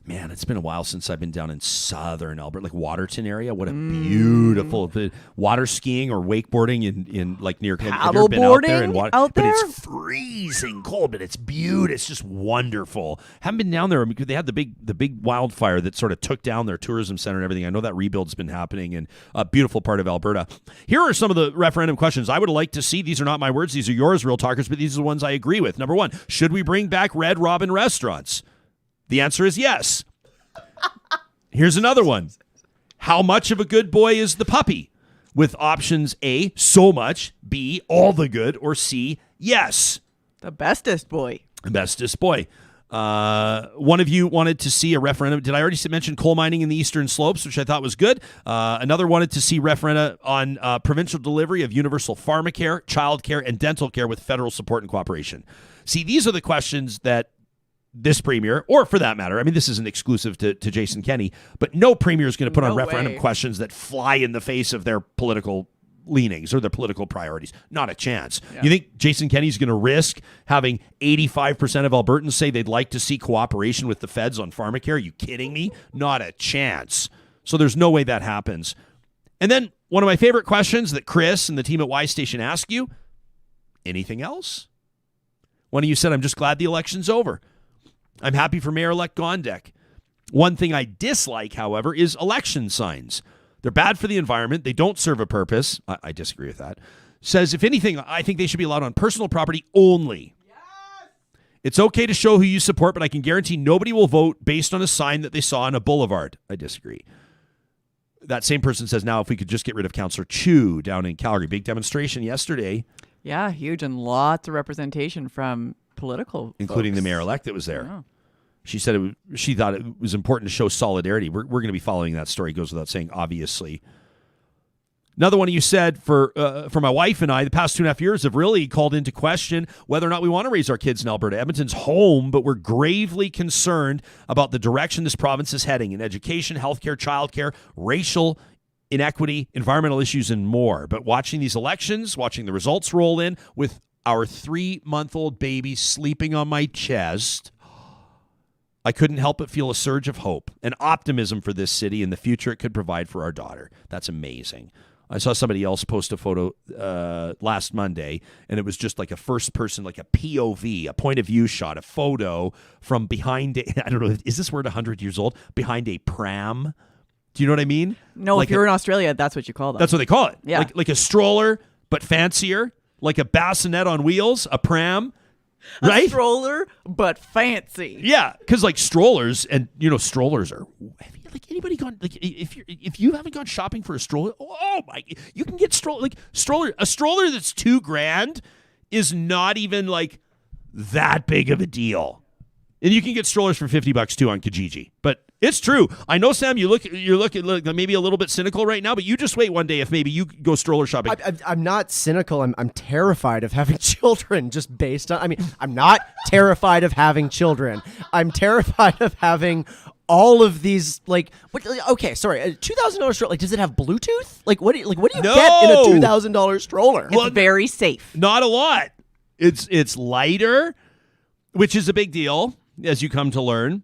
Man, it's been a while since I've been down in southern Alberta, like Waterton area. What a beautiful water skiing or wakeboarding in like near paddleboarding out there. But it's freezing cold, but it's beautiful. It's just wonderful. Haven't been down there because they had the big wildfire that sort of took down their tourism center and everything. I know that rebuild's been happening in a beautiful part of Alberta. Here are some of the referendum questions I would like to see. These are not my words; these are yours, Real Talkers. But these are the ones I agree with. Number 1: should we bring back Red Robin restaurants? The answer is yes. Here's another one. How much of a good boy is the puppy? With options A, so much, B, all the good, or C, yes. The bestest boy. Bestest boy. One of you wanted to see a referendum. Did I already mention coal mining in the Eastern Slopes, which I thought was good? Another wanted to see referenda on provincial delivery of universal pharmacare, childcare, and dental care with federal support and cooperation. See, these are the questions that this premier, or for that matter, I mean, this isn't exclusive to Jason Kenney, but no premier is going to put on referendum questions that fly in the face of their political leanings or their political priorities. Not a chance. Yeah. You think Jason Kenney's going to risk having 85% of Albertans say they'd like to see cooperation with the feds on pharmacare? Are you kidding me? Not a chance. So there's no way that happens. And then one of my favorite questions that Chris and the team at Y Station ask you, anything else? One of you said, I'm just glad the election's over. I'm happy for Mayor-elect Gondek. One thing I dislike, however, is election signs. They're bad for the environment. They don't serve a purpose. I disagree with that. Says, if anything, I think they should be allowed on personal property only. Yes! It's okay to show who you support, but I can guarantee nobody will vote based on a sign that they saw on a boulevard. I disagree. That same person says, now if we could just get rid of Councillor Chu down in Calgary. Big demonstration yesterday. Yeah, huge, and lots of representation from political, including the folks. mayor-elect that was there. Wow. She said she thought it was important to show solidarity. We're going to be following that story, goes without saying, obviously. Another one of you said, for my wife and I, the past 2.5 years have really called into question whether or not we want to raise our kids in Alberta. Edmonton's home, but we're gravely concerned about the direction this province is heading in education, healthcare, childcare, racial inequity, environmental issues, and more. But watching these elections, watching the results roll in with our 3-month-old baby sleeping on my chest, I couldn't help but feel a surge of hope and optimism for this city and the future it could provide for our daughter. That's amazing. I saw somebody else post a photo last Monday, and it was just like a first person, like a POV, a point of view shot, a photo from behind I don't know, is this word 100 years old? Behind a pram? Do you know what I mean? No, like if you're in Australia, that's what you call them. That's what they call it. Yeah. Like a stroller, but fancier, like a bassinet on wheels, a pram. Right? A stroller, but fancy. Yeah, because like strollers, and strollers are. Like anybody gone? Like if you haven't gone shopping for a stroller, oh my! You can get a stroller that's $2,000 is not even like that big of a deal, and you can get strollers for $50 too on Kijiji. But it's true. I know, Sam. You're looking maybe a little bit cynical right now, but you just wait one day if maybe you go stroller shopping. I'm not cynical. I'm terrified of having children. Just based on. I mean, I'm not terrified of having children. I'm terrified of having all of these, like, okay, sorry, a $2,000 stroller. Like, does it have Bluetooth? Like, what do you get in a $2,000 stroller? It's very safe. Not a lot. It's lighter, which is a big deal, as you come to learn.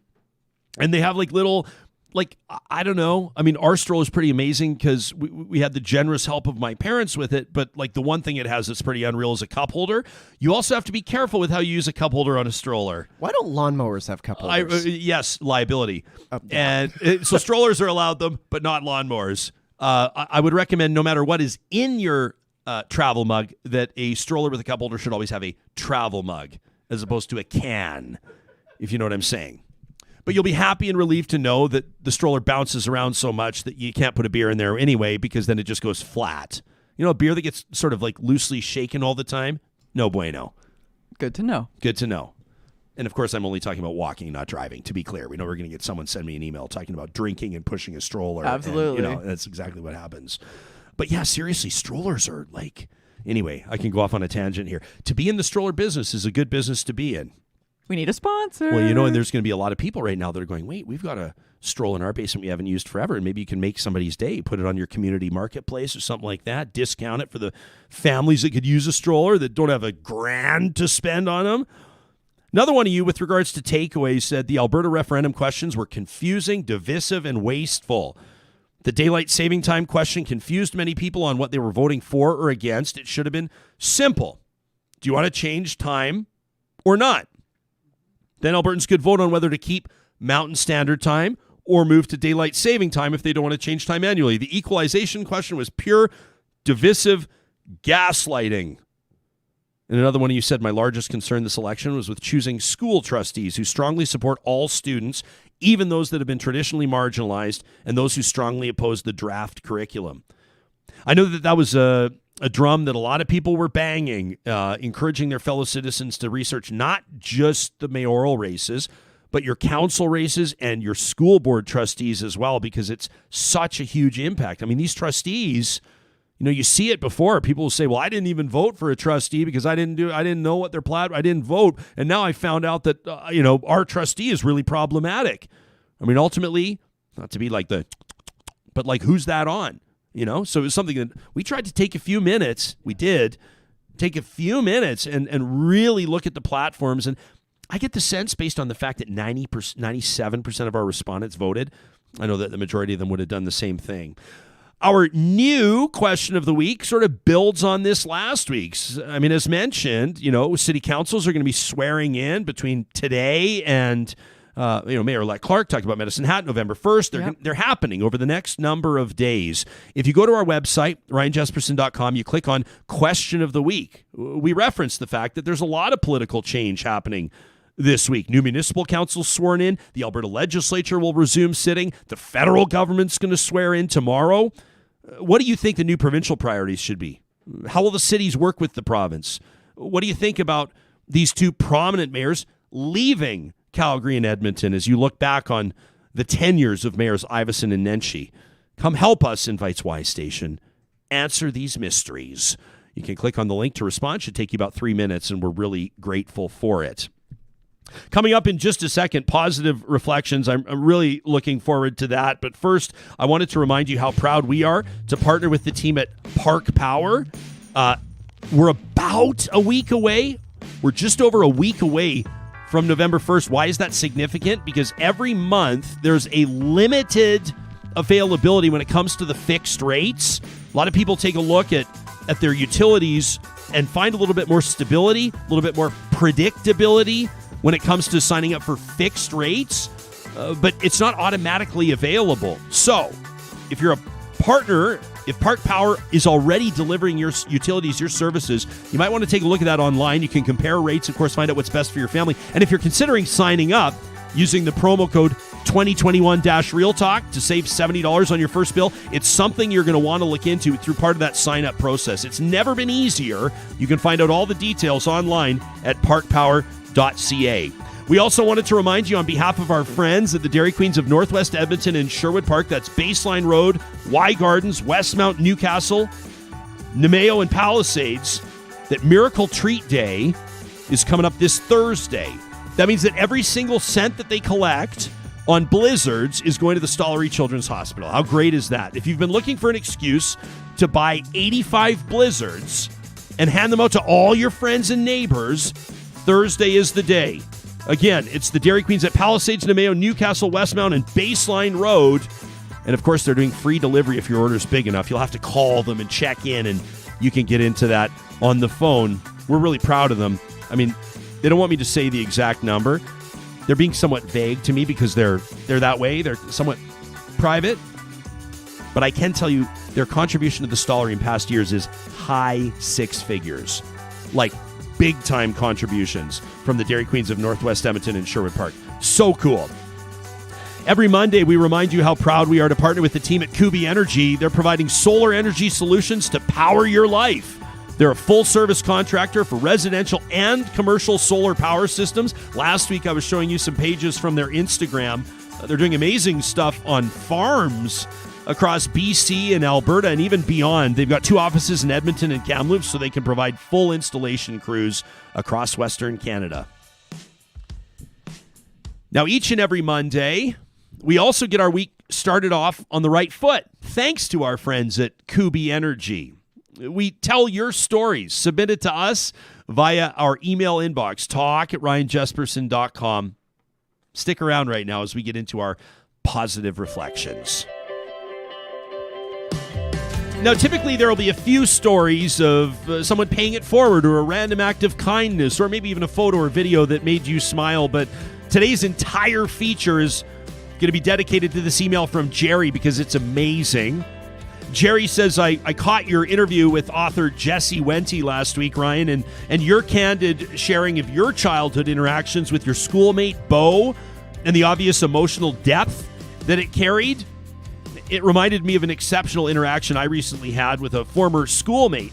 And they have like little, like, I don't know. I mean, our stroller is pretty amazing because we had the generous help of my parents with it. But like the one thing it has that's pretty unreal is a cup holder. You also have to be careful with how you use a cup holder on a stroller. Why don't lawnmowers have cup holders? Yes, liability. Yeah. And so strollers are allowed them, but not lawnmowers. I would recommend no matter what is in your travel mug, that a stroller with a cup holder should always have a travel mug as opposed to a can, if you know what I'm saying. But you'll be happy and relieved to know that the stroller bounces around so much that you can't put a beer in there anyway, because then it just goes flat. You know, a beer that gets sort of like loosely shaken all the time? No bueno. Good to know. Good to know. And of course, I'm only talking about walking, not driving, to be clear. We know we're going to get someone send me an email talking about drinking and pushing a stroller. Absolutely. And, that's exactly what happens. But yeah, seriously, strollers are like... Anyway, I can go off on a tangent here. To be in the stroller business is a good business to be in. We need a sponsor. Well, and there's going to be a lot of people right now that are going, wait, we've got a stroller in our basement we haven't used forever, and maybe you can make somebody's day, put it on your community marketplace or something like that, discount it for the families that could use a stroller that don't have $1,000 to spend on them. Another one of you, with regards to takeaways, said the Alberta referendum questions were confusing, divisive, and wasteful. The daylight saving time question confused many people on what they were voting for or against. It should have been simple. Do you want to change time or not? Then Albertans could vote on whether to keep Mountain Standard Time or move to daylight saving time if they don't want to change time annually. The equalization question was pure, divisive gaslighting. And another one of you said, my largest concern this election was with choosing school trustees who strongly support all students, even those that have been traditionally marginalized, and those who strongly oppose the draft curriculum. I know that was a drum that a lot of people were banging, encouraging their fellow citizens to research not just the mayoral races, but your council races and your school board trustees as well, because it's such a huge impact. I mean, these trustees, you see it before. People will say, well, I didn't even vote for a trustee because I didn't know what their platform, I didn't vote. And now I found out that, our trustee is really problematic. I mean, ultimately, not to be like but like, who's that on? So it was something that we tried to take a few minutes. We did take a few minutes and really look at the platforms. And I get the sense, based on the fact that 97% of our respondents voted, I know that the majority of them would have done the same thing. Our new question of the week sort of builds on this last week's. I mean, as mentioned, city councils are going to be swearing in between today and Mayor-elect Clark talked about Medicine Hat November 1st. They're happening over the next number of days. If you go to our website, ryanjesperson.com, you click on Question of the Week. We reference the fact that there's a lot of political change happening this week. New municipal councils sworn in. The Alberta legislature will resume sitting. The federal government's going to swear in tomorrow. What do you think the new provincial priorities should be? How will the cities work with the province? What do you think about these two prominent mayors leaving Calgary and Edmonton as you look back on the tenures of Mayors Iveson and Nenshi. Come help us, invites Y Station. Answer these mysteries. You can click on the link to respond. It should take you about 3 minutes, and we're really grateful for it. Coming up in just a second, positive reflections. I'm really looking forward to that. But first, I wanted to remind you how proud we are to partner with the team at Park Power. We're about a week away. We're just over a week away from November 1st. Why is that significant? Because every month there's a limited availability when it comes to the fixed rates. A lot of people take a look at their utilities and find a little bit more stability, a little bit more predictability when it comes to signing up for fixed rates, but it's not automatically available. So if you're a partner, if Park Power is already delivering your utilities, your services, you might want to take a look at that online. You can compare rates, of course, find out what's best for your family. And if you're considering signing up using the promo code 2021-RealTalk to save $70 on your first bill, it's something you're going to want to look into through part of that sign-up process. It's never been easier. You can find out all the details online at parkpower.ca. We also wanted to remind you on behalf of our friends at the Dairy Queens of Northwest Edmonton and Sherwood Park, that's Baseline Road, Y Gardens, Westmount, Newcastle, Nemeo, and Palisades, that Miracle Treat Day is coming up this Thursday. That means that every single cent that they collect on blizzards is going to the Stollery Children's Hospital. How great is that? If you've been looking for an excuse to buy 85 blizzards and hand them out to all your friends and neighbors, Thursday is the day. Again, it's the Dairy Queens at Palisades, Nemeo, Newcastle, Westmount, and Baseline Road. And of course, they're doing free delivery if your order's big enough. You'll have to call them and check in, and you can get into that on the phone. We're really proud of them. I mean, they don't want me to say the exact number. They're being somewhat vague to me because they're that way. They're somewhat private. But I can tell you their contribution to the Stollery in past years is high six figures. Like big-time contributions from the Dairy Queens of Northwest Edmonton and Sherwood Park. So cool. Every Monday, we remind you how proud we are to partner with the team at Kuby Energy. They're providing solar energy solutions to power your life. They're a full-service contractor for residential and commercial solar power systems. Last week, I was showing you some pages from their Instagram. They're doing amazing stuff on farms across BC and Alberta and even beyond. They've got 2 offices in Edmonton and Kamloops, so they can provide full installation crews across Western Canada. Now, each and every Monday, we also get our week started off on the right foot, thanks to our friends at Kuby Energy. We tell your stories. Submit it to us via our email inbox, talk@ryanjesperson.com. Stick around right now as we get into our positive reflections. Now, typically there will be a few stories of someone paying it forward or a random act of kindness or maybe even a photo or video that made you smile. But today's entire feature is going to be dedicated to this email from Jerry because it's amazing. Jerry says, I caught your interview with author Jesse Wente last week, Ryan, and your candid sharing of your childhood interactions with your schoolmate, Bo, and the obvious emotional depth that it carried. It reminded me of an exceptional interaction I recently had with a former schoolmate.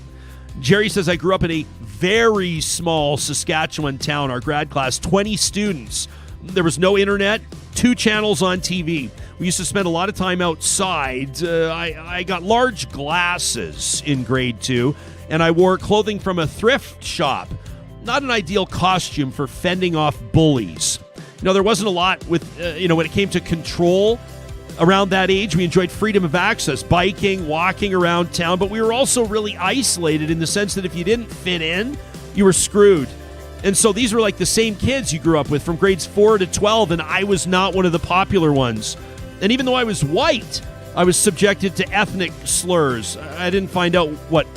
Jerry says, I grew up in a very small Saskatchewan town, our grad class, 20 students. There was no internet, 2 channels on TV. We used to spend a lot of time outside. I got large glasses in grade 2, and I wore clothing from a thrift shop. Not an ideal costume for fending off bullies. You know, there wasn't a lot with, when it came to control. Around that age, we enjoyed freedom of access, biking, walking around town, but we were also really isolated in the sense that if you didn't fit in, you were screwed. And so these were like the same kids you grew up with from grades 4 to 12, and I was not one of the popular ones. And even though I was white, I was subjected to ethnic slurs. I didn't find out what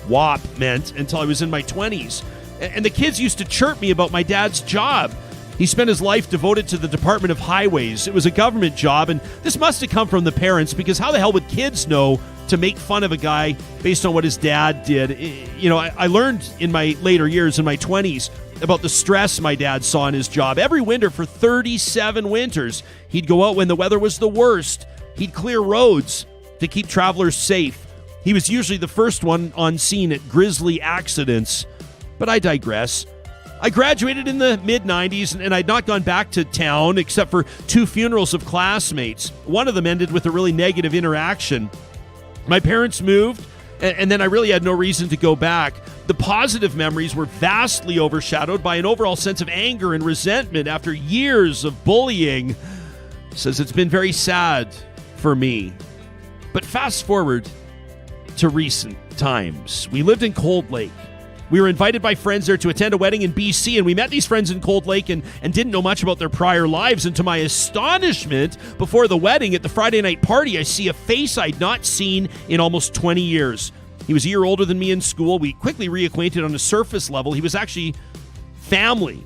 WAP meant until I was in my 20s. And the kids used to chirp me about my dad's job. He spent his life devoted to the Department of Highways. It was a government job, and this must have come from the parents, because how the hell would kids know to make fun of a guy based on what his dad did? You know, I learned in my later years, in my 20s, about the stress my dad saw in his job. Every winter for 37 winters, he'd go out when the weather was the worst. He'd clear roads to keep travelers safe. He was usually the first one on scene at grisly accidents. But I digress. I graduated in the mid-90s, and I'd not gone back to town except for 2 funerals of classmates. One of them ended with a really negative interaction. My parents moved, and then I really had no reason to go back. The positive memories were vastly overshadowed by an overall sense of anger and resentment after years of bullying. Says it's been very sad for me. But fast forward to recent times. We lived in Cold Lake. We were invited by friends there to attend a wedding in BC, and we met these friends in Cold Lake and didn't know much about their prior lives. And to my astonishment, before the wedding at the Friday night party, I see a face I'd not seen in almost 20 years. He was a year older than me in school. We quickly reacquainted on a surface level. He was actually family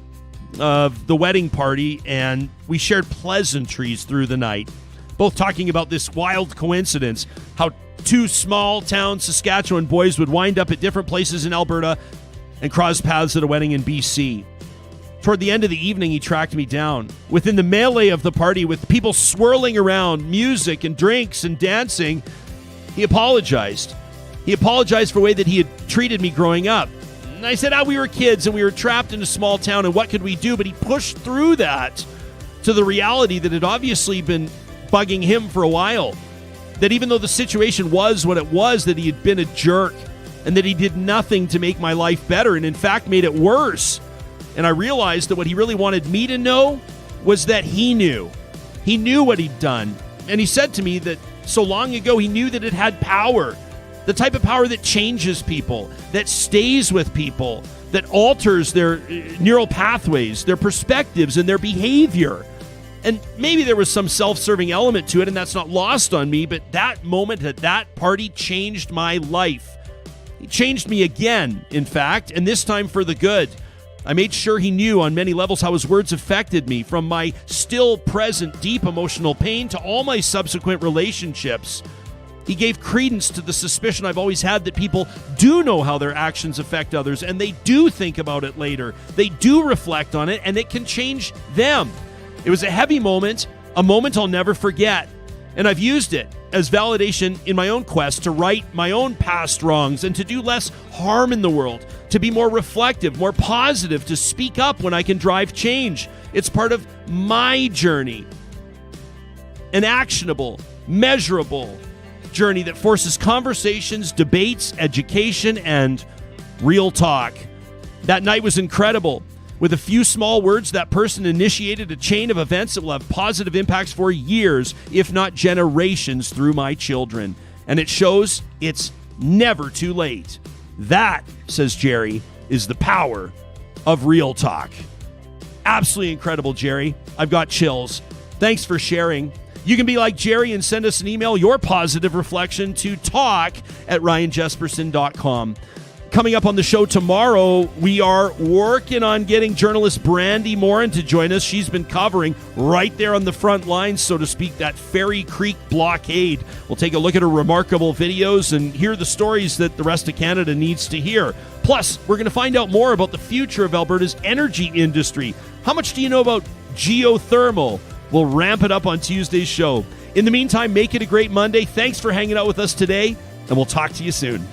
of the wedding party, and we shared pleasantries through the night, both talking about this wild coincidence, how 2 small-town Saskatchewan boys would wind up at different places in Alberta and cross paths at a wedding in BC. Toward the end of the evening, he tracked me down. Within the melee of the party, with people swirling around, music and drinks and dancing, he apologized. He apologized for the way that he had treated me growing up. And I said, we were kids and we were trapped in a small town, and what could we do? But he pushed through that to the reality that had obviously been bugging him for a while. That even though the situation was what it was, that he had been a jerk and that he did nothing to make my life better and in fact made it worse. And I realized that what he really wanted me to know was that he knew. He knew what he'd done. And he said to me that so long ago he knew that it had power. The type of power that changes people, that stays with people, that alters their neural pathways, their perspectives, and their behavior. And maybe there was some self-serving element to it, and that's not lost on me, but that moment at that party changed my life. It changed me again, in fact, and this time for the good. I made sure he knew on many levels how his words affected me, from my still present deep emotional pain to all my subsequent relationships. He gave credence to the suspicion I've always had that people do know how their actions affect others, and they do think about it later. They do reflect on it, and it can change them. It was a heavy moment, a moment I'll never forget, and I've used it as validation in my own quest to right my own past wrongs and to do less harm in the world, to be more reflective, more positive, to speak up when I can drive change. It's part of my journey, an actionable, measurable journey that forces conversations, debates, education, and real talk. That night was incredible. With a few small words, that person initiated a chain of events that will have positive impacts for years, if not generations, through my children. And it shows it's never too late. That, says Jerry, is the power of real talk. Absolutely incredible, Jerry. I've got chills. Thanks for sharing. You can be like Jerry and send us an email, your positive reflection, to talk@ryanjesperson.com. Coming up on the show tomorrow, we are working on getting journalist Brandy Morin to join us. She's been covering right there on the front lines, so to speak, that Ferry Creek blockade. We'll take a look at her remarkable videos and hear the stories that the rest of Canada needs to hear. Plus, we're going to find out more about the future of Alberta's energy industry. How much do you know about geothermal? We'll ramp it up on Tuesday's show. In the meantime, make it a great Monday. Thanks for hanging out with us today, and we'll talk to you soon.